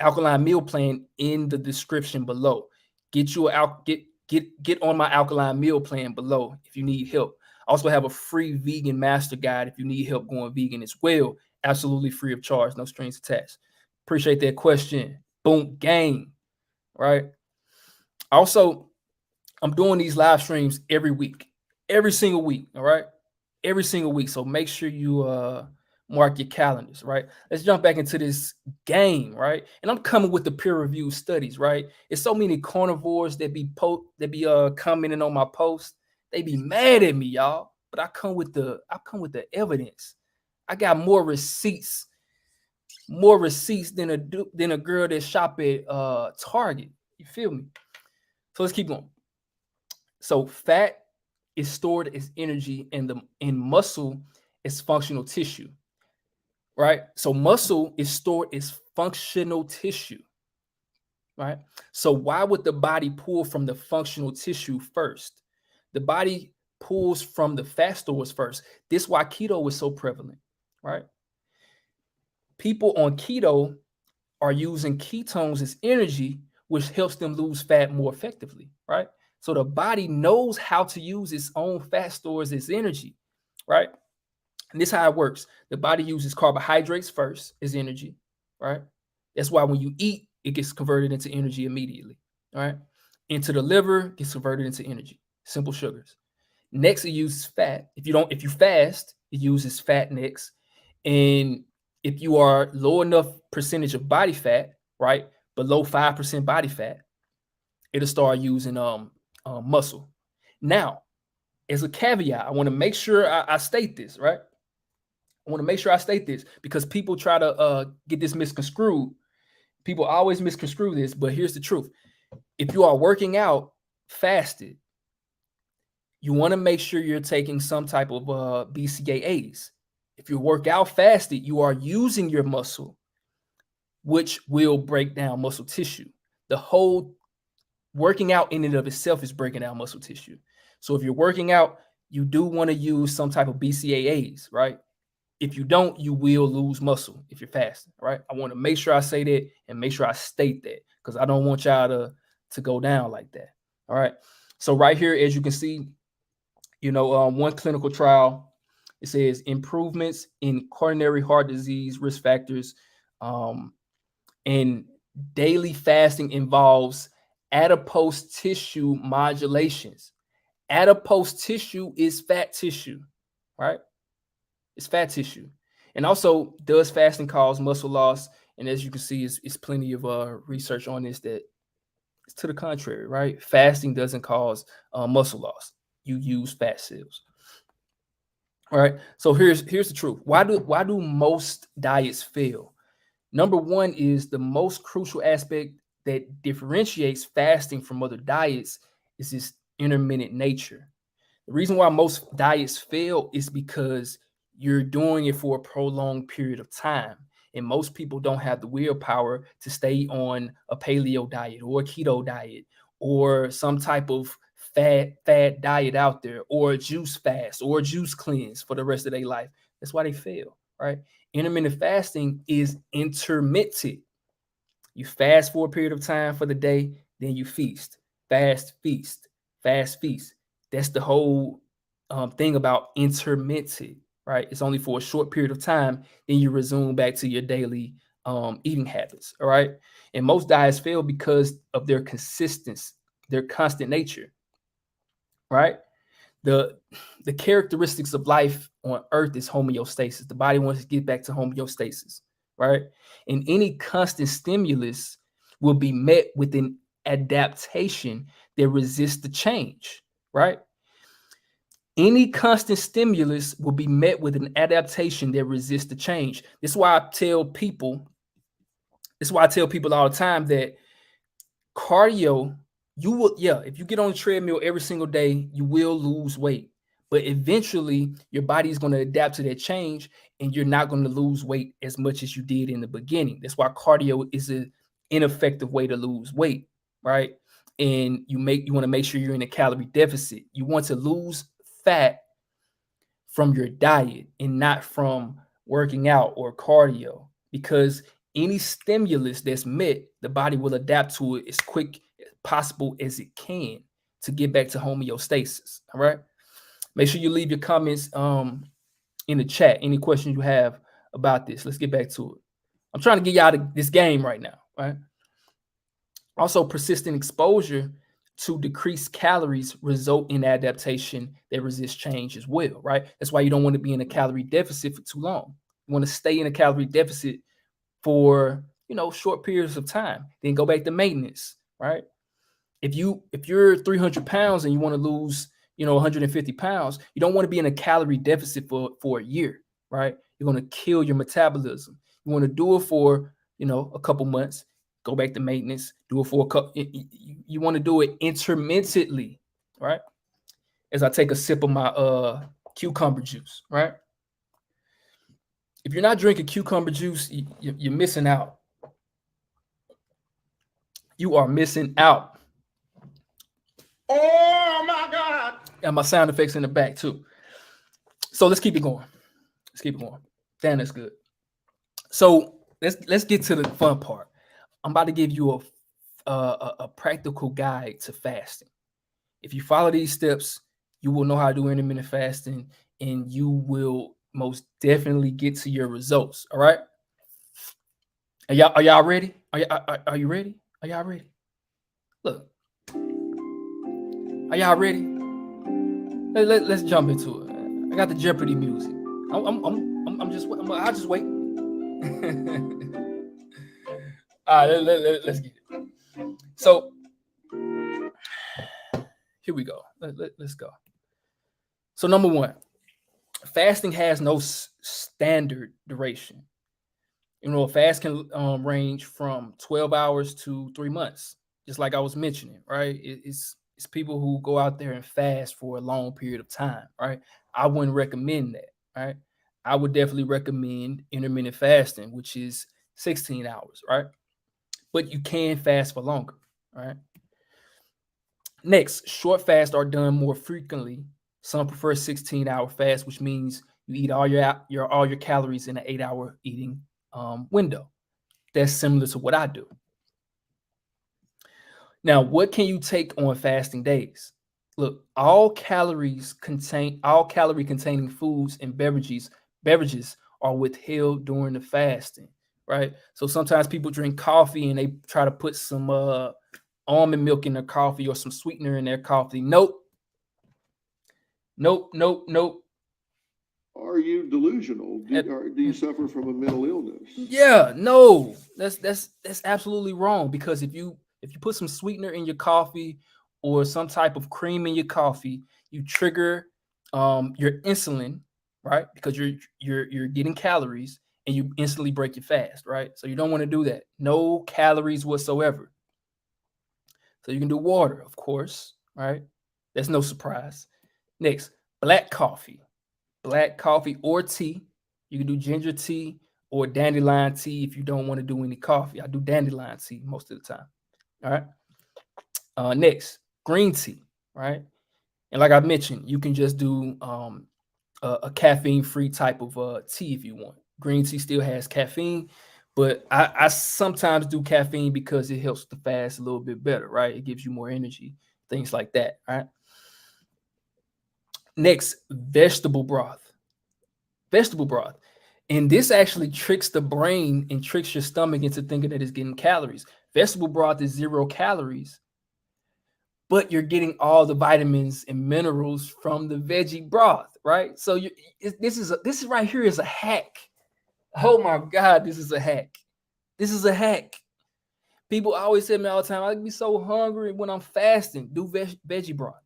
Speaker 1: alkaline meal plan, in the description below. Get on my alkaline meal plan below if you need help. I also have a free vegan master guide if you need help going vegan as well. Absolutely free of charge, no strings attached. Appreciate that question. Boom, gang. Right. Also, I'm doing these live streams every single week. All right. Every single week. So make sure you mark your calendars, right? Let's jump back into this game, right? And I'm coming with the peer-reviewed studies, right? It's so many carnivores that be commenting on my posts. They be mad at me, y'all. But I come with the evidence. I got more receipts than a girl that shop at Target. You feel me? So let's keep going. So fat is stored as energy, and muscle is functional tissue. Right? So muscle is stored as functional tissue. Right? So why would the body pull from the functional tissue first? The body pulls from the fat stores first. This is why keto is so prevalent, right? People on keto are using ketones as energy, which helps them lose fat more effectively, right? So the body knows how to use its own fat stores as energy, right? And this is how it works. The body uses carbohydrates first as energy, right? That's why when you eat, it gets converted into energy immediately. All right. Into the liver, gets converted into energy. Simple sugars. Next, it uses fat. If you fast, it uses fat next. And if you are low enough percentage of body fat, right, below 5% body fat, it'll start using muscle. Now, as a caveat, I want to make sure I state this, right? I want to make sure I state this because people try to get this misconstrued. People always misconstrue this, but here's the truth. If you are working out fasted, you want to make sure you're taking some type of BCAAs. If you work out fasted, you are using your muscle, which will break down muscle tissue. The whole working out in and of itself is breaking down muscle tissue. So if you're working out, you do want to use some type of BCAAs, right? If you don't, you will lose muscle if you're fasting, right? I want to make sure I say that and make sure I state that because I don't want y'all to go down like that. All right. So right here, as you can see, one clinical trial, it says improvements in coronary heart disease risk factors, and daily fasting involves adipose tissue modulations. Adipose tissue is fat tissue, right? It's fat tissue. And also, does fasting cause muscle loss? And as you can see, it's plenty of research on this that it's to the contrary, right? Fasting doesn't cause muscle loss. You use fat cells. All right. So here's the truth. Why do most diets fail? Number one is the most crucial aspect that differentiates fasting from other diets is its intermittent nature. The reason why most diets fail is because you're doing it for a prolonged period of time. And most people don't have the willpower to stay on a paleo diet or a keto diet or some type of fad diet out there or a juice fast or a juice cleanse for the rest of their life. That's why they fail, right? Intermittent fasting is intermittent. You fast for a period of time for the day, then you feast. Fast, feast. Fast, feast. That's the whole thing about intermittent, right? It's only for a short period of time, then you resume back to your daily eating habits, all right? And most diets fail because of their consistency, their constant nature, right? The characteristics of life on earth is homeostasis. The body wants to get back to homeostasis, right? And any constant stimulus will be met with an adaptation that resists the change, right? Any constant stimulus will be met with an adaptation that resists the change. This is why I tell people all the time that cardio, if you get on the treadmill every single day, you will lose weight. But eventually, your body is going to adapt to that change, and you're not going to lose weight as much as you did in the beginning. That's why cardio is an ineffective way to lose weight, right? And you want to make sure you're in a calorie deficit. You want to lose fat from your diet and not from working out or cardio, because any stimulus that's met, the body will adapt to it as quick as possible as it can to get back to homeostasis. All right. Make sure you leave your comments in the chat. Any questions you have about this? Let's get back to it. I'm trying to get y'all this game right now, right? Also, persistent exposure to decreased calories result in adaptation that resists change as well, right? That's why you don't want to be in a calorie deficit for too long. You want to stay in a calorie deficit for, short periods of time, then go back to maintenance, right? If you're 300 pounds and you want to lose, 150 pounds, you don't want to be in a calorie deficit for a year, right? You're going to kill your metabolism. You want to do it for, a couple months, go back to maintenance, do it for a couple. You want to do it intermittently, right? As I take a sip of my cucumber juice, right? If you're not drinking cucumber juice, you're missing out. You are missing out. Oh my God. And my sound effects in the back too. So let's keep it going. Damn, that's good. So let's get to the fun part. I'm about to give you a practical guide to fasting. If you follow these steps, you will know how to do intermittent fasting, and you will most definitely get to your results. All right. Are y'all ready? Are you ready? Are y'all ready? Look, are y'all ready? Let's jump into it. I got the Jeopardy music. I'm just I'll just wait. All right, let's get it. So here we go. Let's go. So number one, fasting has no standard duration. You know, a fast can range from 12 hours to 3 months, just like I was mentioning, right? It's people who go out there and fast for a long period of time, right? I wouldn't recommend that, right? I would definitely recommend intermittent fasting, which is 16 hours, right? But you can fast for longer, right? Next, short fasts are done more frequently. Some prefer 16-hour fast, which means you eat all your calories in an 8-hour eating window. That's similar to what I do. Now, what can you take on fasting days? Look, all calorie containing foods and beverages are withheld during the fasting, right? So sometimes people drink coffee and they try to put some almond milk in their coffee or some sweetener in their coffee. Nope.
Speaker 2: Are you delusional? Do you suffer from a mental illness?
Speaker 1: Yeah, no, that's absolutely wrong, because if you put some sweetener in your coffee or some type of cream in your coffee, you trigger your insulin, right? Because you're getting calories and you instantly break your fast, right? So you don't want to do that. No calories whatsoever. So you can do water, of course, right? That's no surprise. Next, black coffee. Black coffee or tea. You can do ginger tea or dandelion tea if you don't want to do any coffee. I do dandelion tea most of the time. All right. Next, green tea. Right. And like I mentioned, you can just do a caffeine-free type of tea if you want. Green tea still has caffeine, but I sometimes do caffeine because it helps the fast a little bit better. Right. It gives you more energy, things like that. All right. Next, vegetable broth. Vegetable broth. And this actually tricks the brain and tricks your stomach into thinking that it's getting calories. Vegetable broth is 0 calories, but you're getting all the vitamins and minerals from the veggie broth, right? So this is right here is a hack. Oh my God, this is a hack. This is a hack. People always say to me all the time, I be so hungry when I'm fasting. Do veggie broth.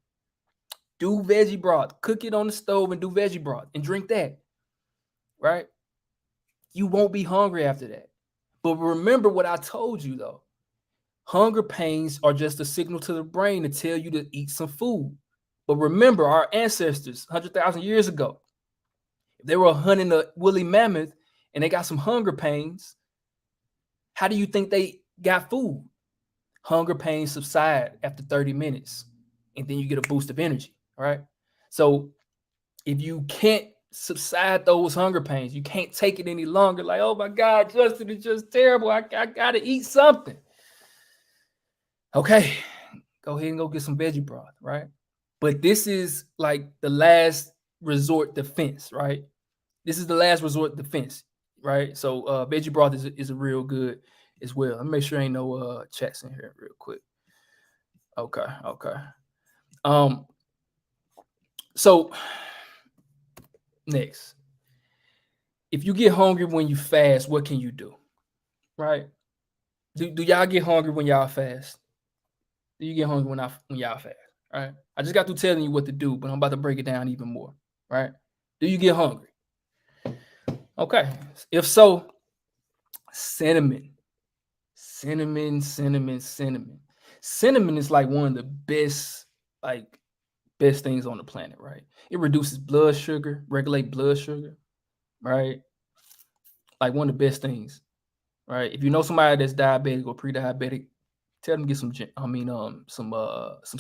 Speaker 1: Do veggie broth. Cook it on the stove and do veggie broth and drink that, right? You won't be hungry after that. But remember what I told you though. Hunger pains are just a signal to the brain to tell you to eat some food. But remember, our ancestors, 100,000 years ago, if they were hunting a woolly mammoth and they got some hunger pains, how do you think they got food? Hunger pains subside after 30 minutes, and then you get a boost of energy. All right. So if you can't subside those hunger pains, you can't take it any longer. Like, oh my God, Justin, it's just terrible. I gotta eat something. Okay, go ahead and go get some veggie broth, right? But this is like the last resort defense, right? This is the last resort defense, right? So veggie broth is a real good as well. Let me make sure ain't no chats in here real quick. Okay. Um, so next, if you get hungry when you fast, what can you do? Right? Do y'all get hungry when y'all fast? Do you get hungry when y'all fast? Right? I just got through telling you what to do, but I'm about to break it down even more. Right? Do you get hungry? Okay. If so, cinnamon. Cinnamon is like one of the best things on the planet, right? It reduces blood sugar, regulate blood sugar, right? Like one of the best things, right? If you know somebody that's diabetic or pre-diabetic, tell them to get some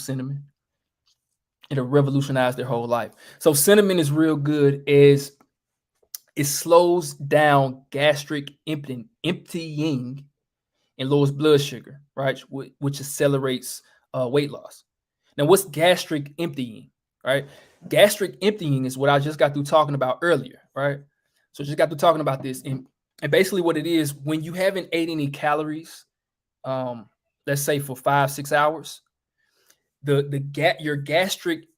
Speaker 1: cinnamon. It'll revolutionize their whole life. So cinnamon is real good as it slows down gastric emptying and lowers blood sugar, right? Which accelerates weight loss. Now, what's gastric emptying, right? Gastric emptying is what I just got through talking about earlier, right? So just got through talking about this. And And basically what it is, when you haven't ate any calories, let's say for 5-6 hours, your gastric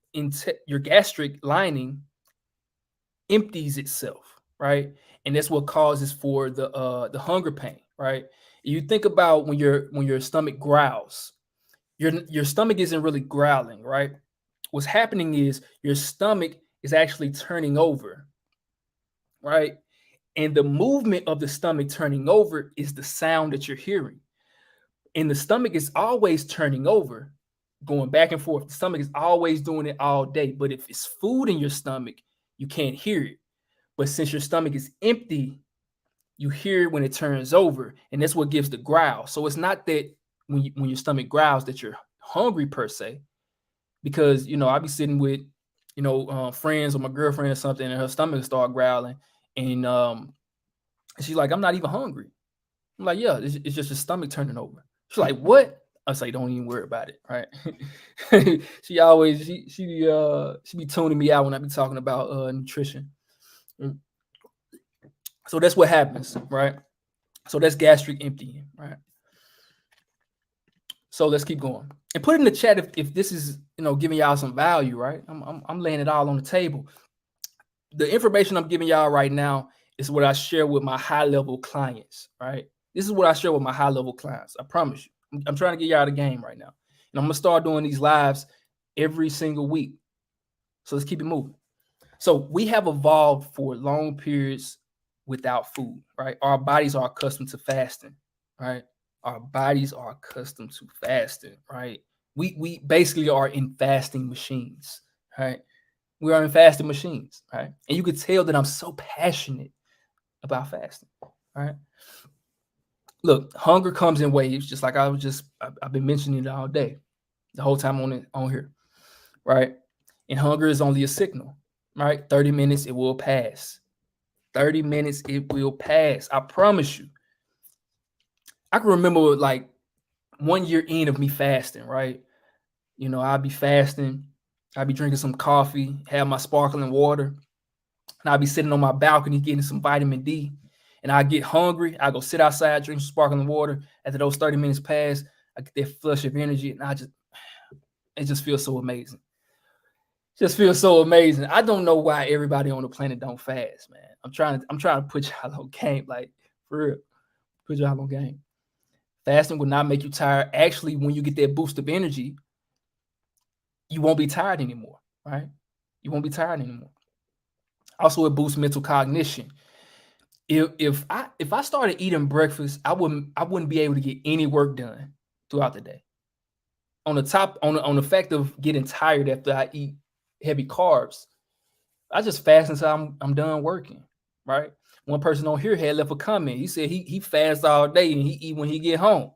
Speaker 1: lining empties itself, right? And that's what causes for the hunger pain, right? You think about when your stomach growls, your stomach isn't really growling, right? What's happening is your stomach is actually turning over, right? And the movement of the stomach turning over is the sound that you're hearing. And the stomach is always turning over, going back and forth. The stomach is always doing it all day. But if it's food in your stomach, you can't hear it. But since your stomach is empty, you hear it when it turns over. And that's what gives the growl. So it's not that when your stomach growls that you're hungry per se, because, I'll be sitting with, friends or my girlfriend or something, and her stomach start growling. And she's like, I'm not even hungry. I'm like, yeah, it's just your stomach turning over. She's like, what? I was like, don't even worry about it, right? she be tuning me out when I be talking about nutrition. So that's what happens, right? So that's gastric emptying, right? So let's keep going. And put it in the chat if this is, giving y'all some value, right? I'm laying it all on the table. The information I'm giving y'all right now is what I share with my high-level clients, right? This is what I share with my high-level clients. I promise you. I'm trying to get y'all the game right now. And I'm going to start doing these lives every single week. So let's keep it moving. So we have evolved for long periods without food, right? Our bodies are accustomed to fasting, right? Our bodies are accustomed to fasting, right? We basically are in fasting machines, right? We are in fasting machines, right? And you could tell that I'm so passionate about fasting, right? Look, hunger comes in waves, just like I've been mentioning it all day, the whole time on here, right? And hunger is only a signal, right? 30 minutes, it will pass. 30 minutes, it will pass. I promise you. I can remember like 1 year in of me fasting, right? I'd be fasting, I'd be drinking some coffee, have my sparkling water, and I'd be sitting on my balcony getting some vitamin D. And I get hungry, I go sit outside, drink some sparkling water. After those 30 minutes pass, I get that flush of energy, and it just feels so amazing. Just feels so amazing. I don't know why everybody on the planet don't fast, man. I'm trying to put y'all on game, like for real. Put y'all on game. Fasting will not make you tired. Actually, when you get that boost of energy, you won't be tired anymore, right? You won't be tired anymore. Also, it boosts mental cognition. If I started eating breakfast, I wouldn't be able to get any work done throughout the day. On the fact of getting tired after I eat heavy carbs, I just fast until I'm done working, right? One person on here had left a comment. He said he fasts all day and he eat when he get home.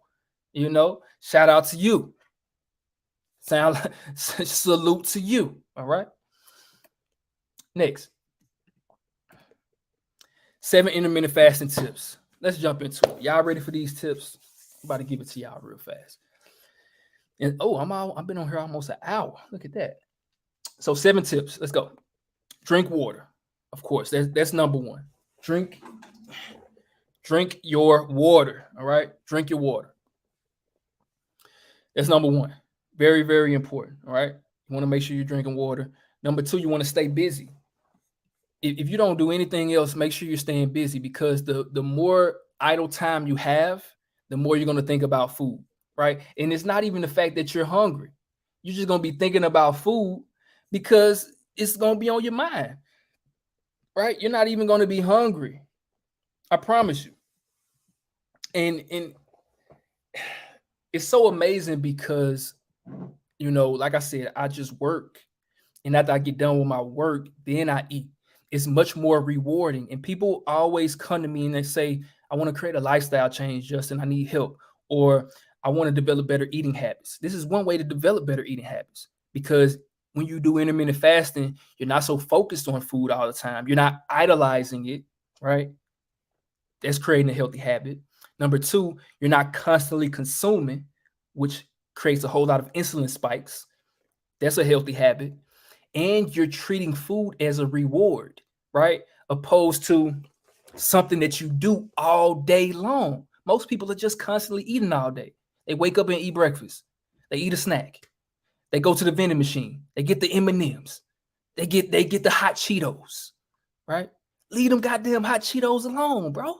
Speaker 1: Shout out to you. Salute to you. All right. Next, 7 intermittent fasting tips. Let's jump into it. Y'all ready for these tips? I'm about to give it to y'all real fast. And I've been on here almost an hour. Look at that. So 7 tips. Let's go. Drink water. Of course, that's number 1. Drink your water. All right. Drink your water. That's number 1. Very, very important. All right. You want to make sure you're drinking water. Number 2, you want to stay busy. If you don't do anything else, make sure you're staying busy, because the more idle time you have, the more you're going to think about food, right? And it's not even the fact that you're hungry. You're just going to be thinking about food because it's going to be on your mind, right? You're not even going to be hungry. I promise you. And it's so amazing because, like I said, I just work. And after I get done with my work, then I eat. It's much more rewarding. And people always come to me and they say, I want to create a lifestyle change, Justin. I need help. Or I want to develop better eating habits. This is one way to develop better eating habits, because when you do intermittent fasting, you're not so focused on food all the time. You're not idolizing it, right? That's creating a healthy habit. Number 2, you're not constantly consuming, which creates a whole lot of insulin spikes. That's a healthy habit. And you're treating food as a reward, right? Opposed to something that you do all day long. Most people are just constantly eating all day. They wake up and eat breakfast. They eat a snack. They go to the vending machine. They get the M&Ms. They get the hot Cheetos, right? Leave them goddamn hot Cheetos alone, bro.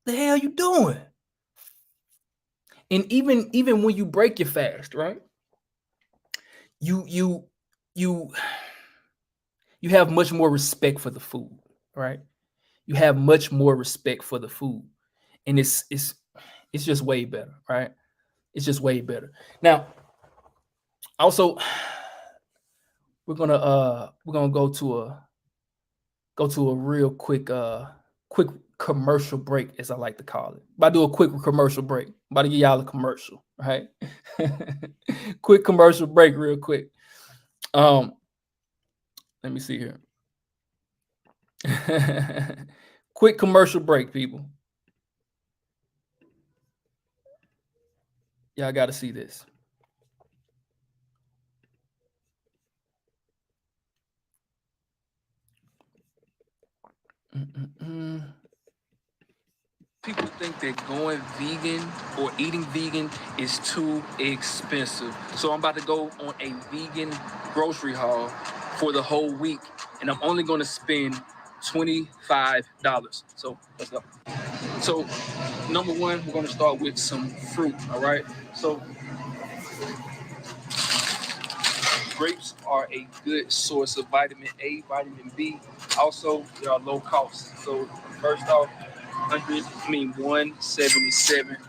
Speaker 1: The hell you doing? And even when you break your fast, right? You have much more respect for the food, right? You have much more respect for the food, and it's just way better, right? It's just way better. Now, also, we're gonna go to a real quick commercial break, as I like to call it. About to do a quick commercial break. About to give y'all a commercial, right? Quick commercial break, real quick. Let me see here. Quick commercial break, people. Y'all got to see this. People think that going vegan or eating vegan is too expensive. So I'm about to go on a vegan grocery haul for the whole week, and I'm only going to spend $25. So let's go. So number one, we're going to start with some fruit, all right? So grapes are a good source of vitamin A, vitamin B. Also, they are low cost. So first off, 177 a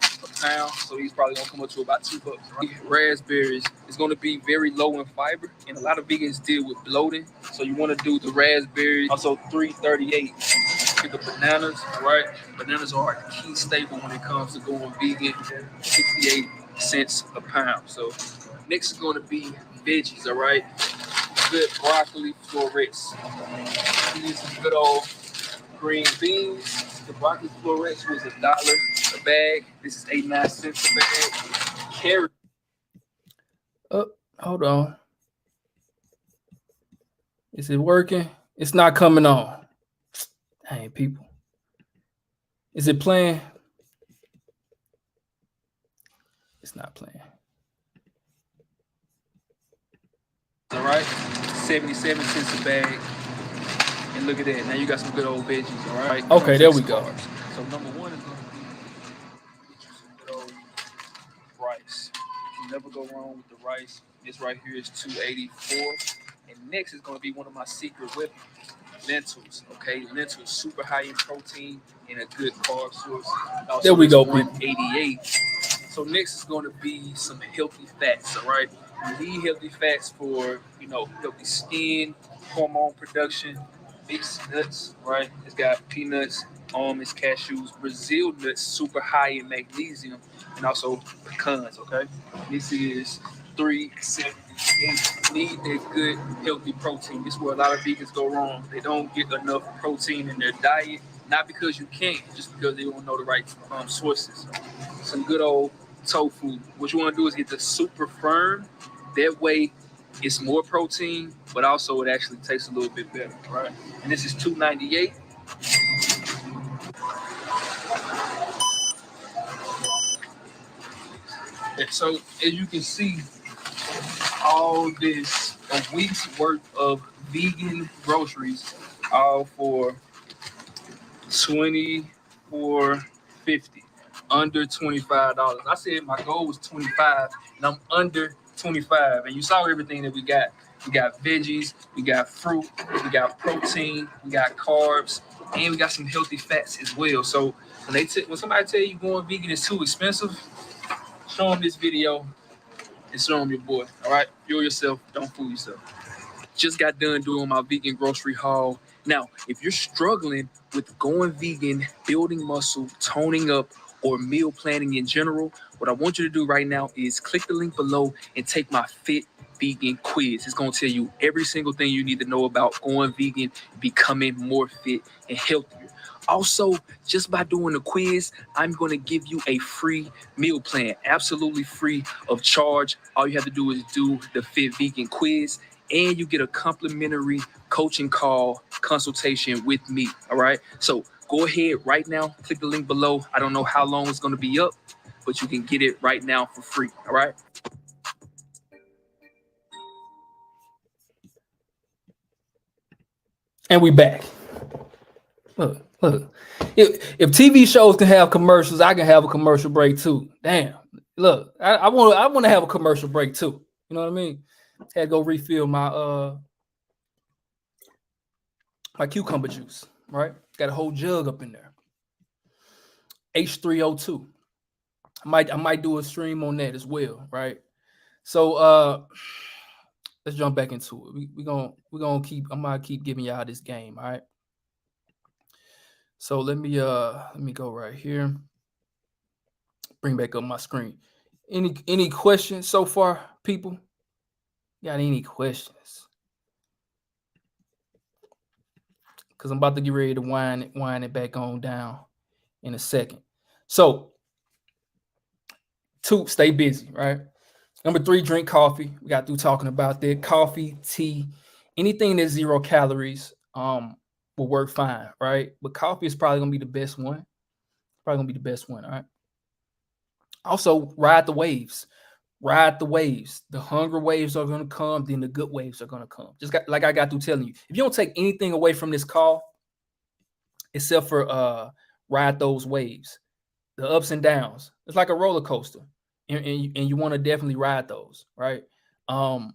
Speaker 1: pound. So he's probably gonna come up to about $2. Right? Raspberries is gonna be very low in fiber, and a lot of vegans deal with bloating. So you want to do the raspberries. Also, 338. Get the bananas, right? Bananas are a key staple when it comes to going vegan. 68 cents a pound. So next is gonna be veggies, all right? Good broccoli florets. You need some good old green beans. The broccoli florets was $1 a bag. This is 89 cents a bag. Carrot. Hold on. Is it working? It's not coming on. Dang, people. Is it playing? It's not playing. All right, 77 cents a bag. And look at that. Now you got some good old veggies, all right? Okay, there we go. So number one is going to be get you some good old rice. You never go wrong with the rice. This right here is $2.84. And next is going to be one of my secret weapons, lentils. Okay, lentils super high in protein and a good carb source. Also, there we go, $1.88. So next is going to be some healthy fats. All right, you need healthy fats for healthy skin, hormone production. Mixed nuts, right? It's got peanuts, almonds, cashews, Brazil nuts, super high in magnesium, and also pecans. Okay, this is 378. Need a good healthy protein. This is where a lot of vegans go wrong. They don't get enough protein in their diet, not because you can't, just because they don't know the right sources. Some good old tofu. What you want to do is get the super firm. That way, it's more protein, but also it actually tastes a little bit better, right? And this is $2.98. And so as you can see, all this a week's worth of vegan groceries, all for $24.50, under $25. I said my goal was 25, and I'm under 25. And you saw everything that we got. We got veggies, we got fruit, we got protein, we got carbs, and we got some healthy fats as well. So when somebody tell you going vegan is too expensive, show them this video and show them your boy. All right, fuel yourself, don't fool yourself. Just got done doing my vegan grocery haul. Now, if you're struggling with going vegan, building muscle, toning up, or meal planning in general, what I want you to do right now is click the link below and take my Fit Vegan quiz. It's going to tell you every single thing you need to know about going vegan, becoming more fit and healthier. Also, just by doing the quiz, I'm going to give you a free meal plan, absolutely free of charge. All you have to do is do the Fit Vegan quiz, and you get a complimentary coaching call consultation with me. All right. So Go ahead right now, click the link below. I don't know how long it's going to be up, but you can get it right now for free. All right. And we back. Look. If TV shows can have commercials, I can have a commercial break too. Damn. Look, I want to have a commercial break too. You know what I mean? Had to go refill my my cucumber juice. Right? Got a whole jug up in there. H3O2. I might do a stream on that as well, right? So let's jump back into it. We're gonna keep giving y'all this game, all right? So let me go right here. Bring back up my screen. Any questions so far, people? Got any questions? Because I'm about to get ready to wind it back on down in a second. So 2, stay busy, right? Number 3, drink coffee. We got through talking about that. Coffee, tea, anything that's 0 calories will work fine, right? But coffee is probably gonna be the best one. All right? Also, ride the waves. The hunger waves are gonna come, then the good waves are gonna come. Like I got through telling you. If you don't take anything away from this call, except for ride those waves, the ups and downs. It's like a roller coaster. And you want to definitely ride those, right? And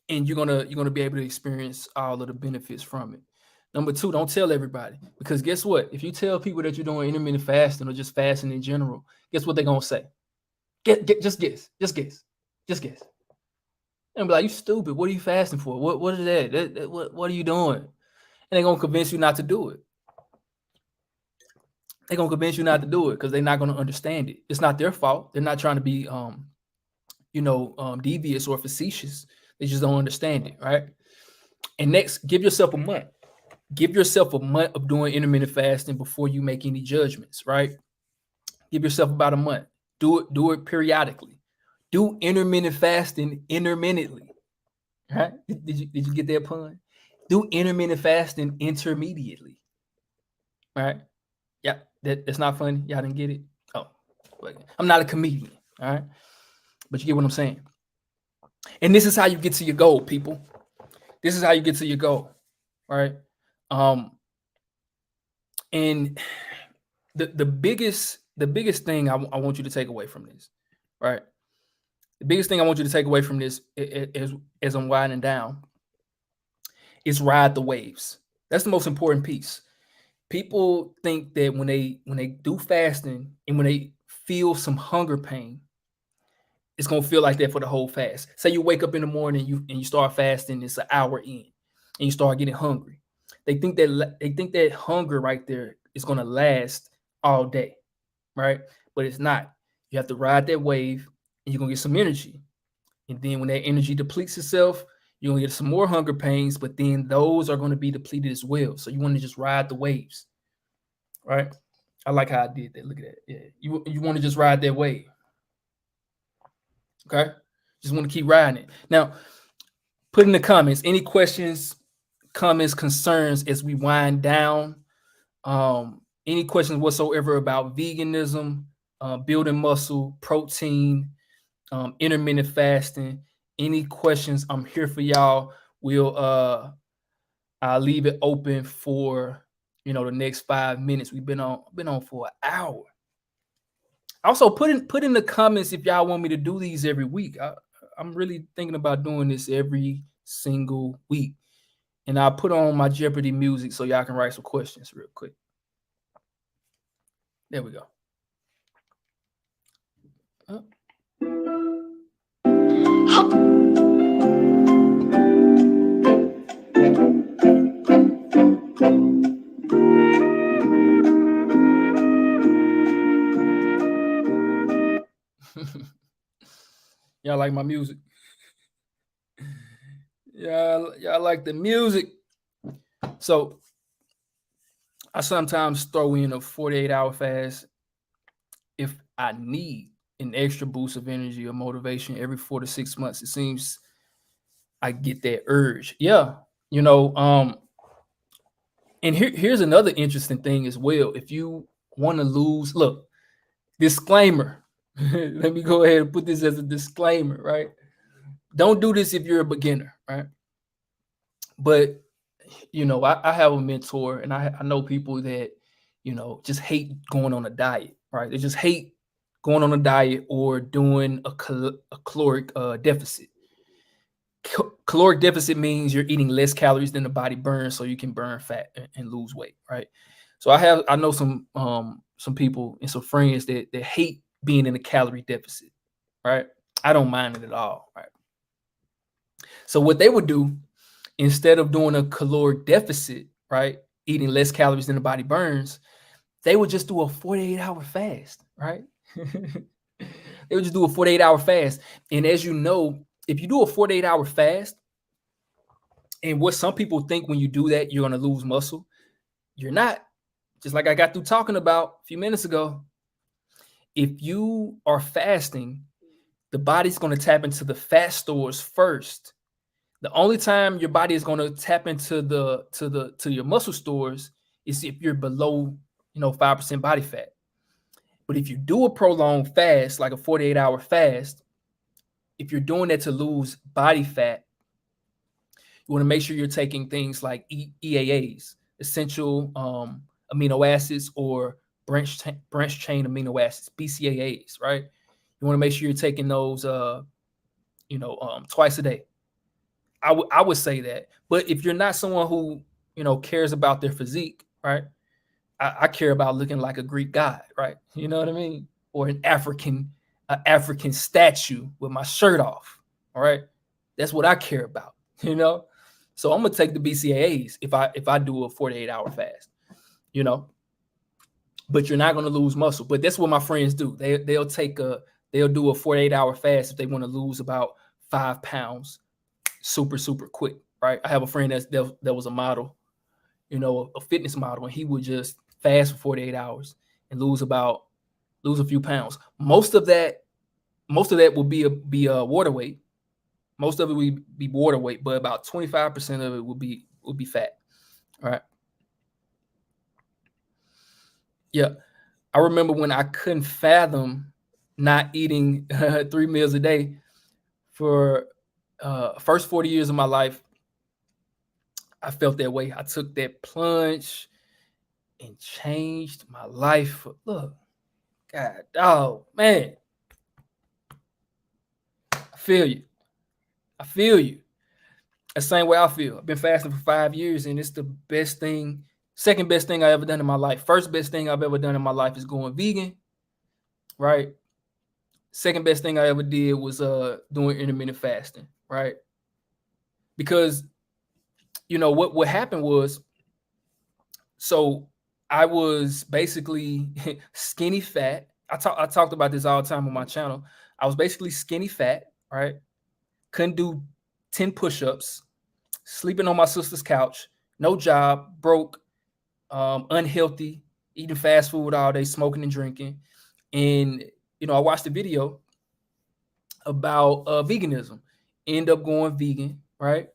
Speaker 1: you're gonna be able to experience all of the benefits from it. Number 2, don't tell everybody, because guess what? If you tell people that you're doing intermittent fasting or just fasting in general, guess what they're gonna say? Just guess. And be like, you stupid. What are you fasting for? What is that? What are you doing? And they're gonna convince you not to do it. They're gonna convince you not to do it because they're not gonna understand it. It's not their fault. They're not trying to be devious or facetious. They just don't understand it, right? And next, give yourself a month. Give yourself a month of doing intermittent fasting before you make any judgments, right? Give yourself about a month. Do it periodically. Do intermittent fasting intermittently. Right? Did you get that pun? Do intermittent fasting intermediately. Right? Yeah, that's not funny. Y'all didn't get it. Oh, I'm not a comedian. All right, but you get what I'm saying. And this is how you get to your goal, people. This is how you get to your goal, right? And the biggest thing I want you to take away from this, right? The biggest thing I want you to take away from this as I'm winding down is ride the waves. That's the most important piece. People think that when they do fasting and when they feel some hunger pain, it's gonna feel like that for the whole fast. Say you wake up in the morning and you start fasting, it's an hour in, and you start getting hungry. They think that hunger right there is gonna last all day, right? But it's not. You have to ride that wave, and you're gonna get some energy. And then when that energy depletes itself, you're gonna get some more hunger pains, but then those are gonna be depleted as well. So you want to just ride the waves, right? I like how I did that. Look at that. Yeah, you want to just ride that wave. Okay, just want to keep riding it. Now, put in the comments any questions, comments, concerns as we wind down. Any questions whatsoever about veganism, building muscle, protein, intermittent fasting. Any questions? I'm here for y'all. I'll leave it open for the next 5 minutes. We've been on for an hour. Also, put in the comments if y'all want me to do these every week. I'm really thinking about doing this every single week. And I'll put on my Jeopardy music so y'all can write some questions real quick. There we go. Y'all like my music? Y'all like the music? So I sometimes throw in a 48-hour fast if I need an extra boost of energy or motivation every 4 to 6 months. It seems I get that urge. Yeah, And here's another interesting thing as well. If you want to lose, look, disclaimer. Let me go ahead and put this as a disclaimer, right? Don't do this if you're a beginner, right? But I have a mentor, and I know people that just hate going on a diet, right? They just hate going on a diet or doing a caloric deficit. Caloric deficit means you're eating less calories than the body burns, so you can burn fat and lose weight, right? So I know some people and some friends that hate being in a calorie deficit, right? I don't mind it at all, right? So what they would do, instead of doing a caloric deficit, right, eating less calories than the body burns, they would just do a 48-hour fast, right? They would just do a 48-hour fast. And as you know, if you do a 48-hour fast, and what some people think when you do that, you're going to lose muscle, you're not. Just like I got through talking about a few minutes ago, if you are fasting, the body's going to tap into the fat stores first. The only time your body is going to tap into your muscle stores is if you're below 5% body fat. But if you do a prolonged fast, like a 48-hour fast, if you're doing that to lose body fat, you want to make sure you're taking things like EAAs, essential amino acids, or branch chain amino acids, BCAAs, right? You want to make sure you're taking those twice a day. I would say that. But if you're not someone who cares about their physique, right? I care about looking like a Greek god, right? You know what I mean? Or an African statue with my shirt off. All right. That's what I care about, So I'm gonna take the BCAAs if I do a 48-hour fast, But you're not gonna lose muscle. But that's what my friends do. They'll do a 48-hour fast if they want to lose about 5 pounds super, super quick, right? I have a friend that was a model, a fitness model, and he would just fast for 48 hours and lose a few pounds. Most of that will be water weight. Most of it will be water weight, but about 25% of it will be fat. All right. Yeah. I remember when I couldn't fathom not eating 3 meals a day for first 40 years of my life. I felt that way. I took that plunge and changed my life. Look, God, oh man, I feel you. The same way I feel. I've been fasting for 5 years, and it's the best thing, second best thing I ever done in my life. First best thing I've ever done in my life is going vegan, right? Second best thing I ever did was doing intermittent fasting, right? Because what happened was, so I was basically skinny fat. I talked about this all the time on my channel. I was basically skinny fat, right? Couldn't do 10 push-ups, sleeping on my sister's couch, no job, broke, unhealthy, eating fast food all day, smoking and drinking. And, I watched a video about veganism, end up going vegan, right?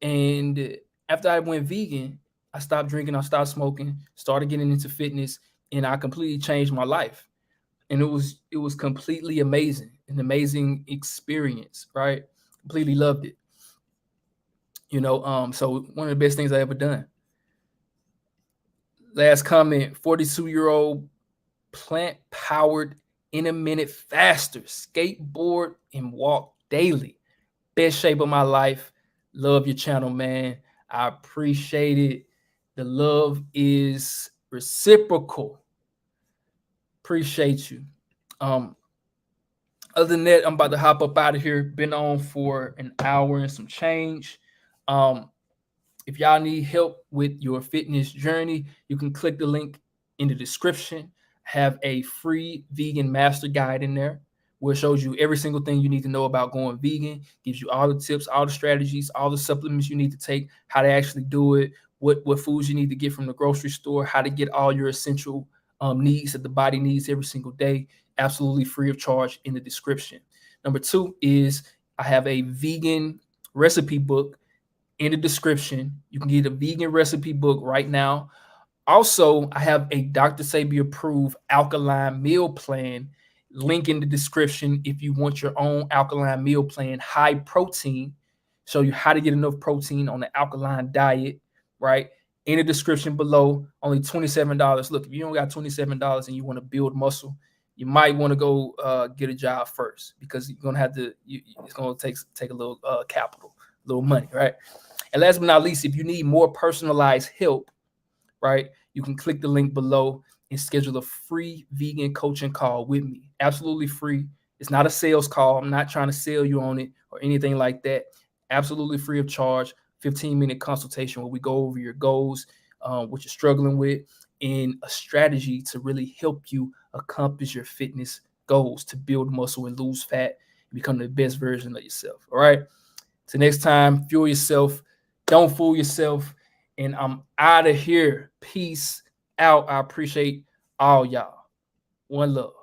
Speaker 1: And after I went vegan, I stopped drinking, I stopped smoking, started getting into fitness, and I completely changed my life. And it was completely amazing, an amazing experience, right? Completely loved it. So one of the best things I ever done. Last comment, 42-year-old plant-powered intermittent faster, skateboard and walk daily. Best shape of my life. Love your channel, man. I appreciate it. The love is reciprocal. Appreciate you. Other than that, I'm about to hop up out of here. Been on for an hour and some change. If y'all need help with your fitness journey, you can click the link in the description. Have a free vegan master guide in there where it shows you every single thing you need to know about going vegan, gives you all the tips, all the strategies, all the supplements you need to take, how to actually do it, what foods you need to get from the grocery store, how to get all your essential needs that the body needs every single day, absolutely free of charge in the description. Number 2 is I have a vegan recipe book in the description. You can get a vegan recipe book right now. Also, I have a Dr. Sebi approved alkaline meal plan. Link in the description if you want your own alkaline meal plan, high protein. Show you how to get enough protein on the alkaline diet, right? In the description below, only $27. Look, if you don't got $27 and you want to build muscle, you might want to go get a job first, because you're gonna have to. It's gonna take a little capital, a little money, right? And last but not least, if you need more personalized help, right, you can click the link below and schedule a free vegan coaching call with me. Absolutely free. It's not a sales call. I'm not trying to sell you on it or anything like that. Absolutely free of charge. 15-minute consultation where we go over your goals, what you're struggling with, and a strategy to really help you accomplish your fitness goals, to build muscle and lose fat and become the best version of yourself. All right. Till next time, fuel yourself. Don't fool yourself. And I'm out of here. Peace out. I appreciate all y'all. One love.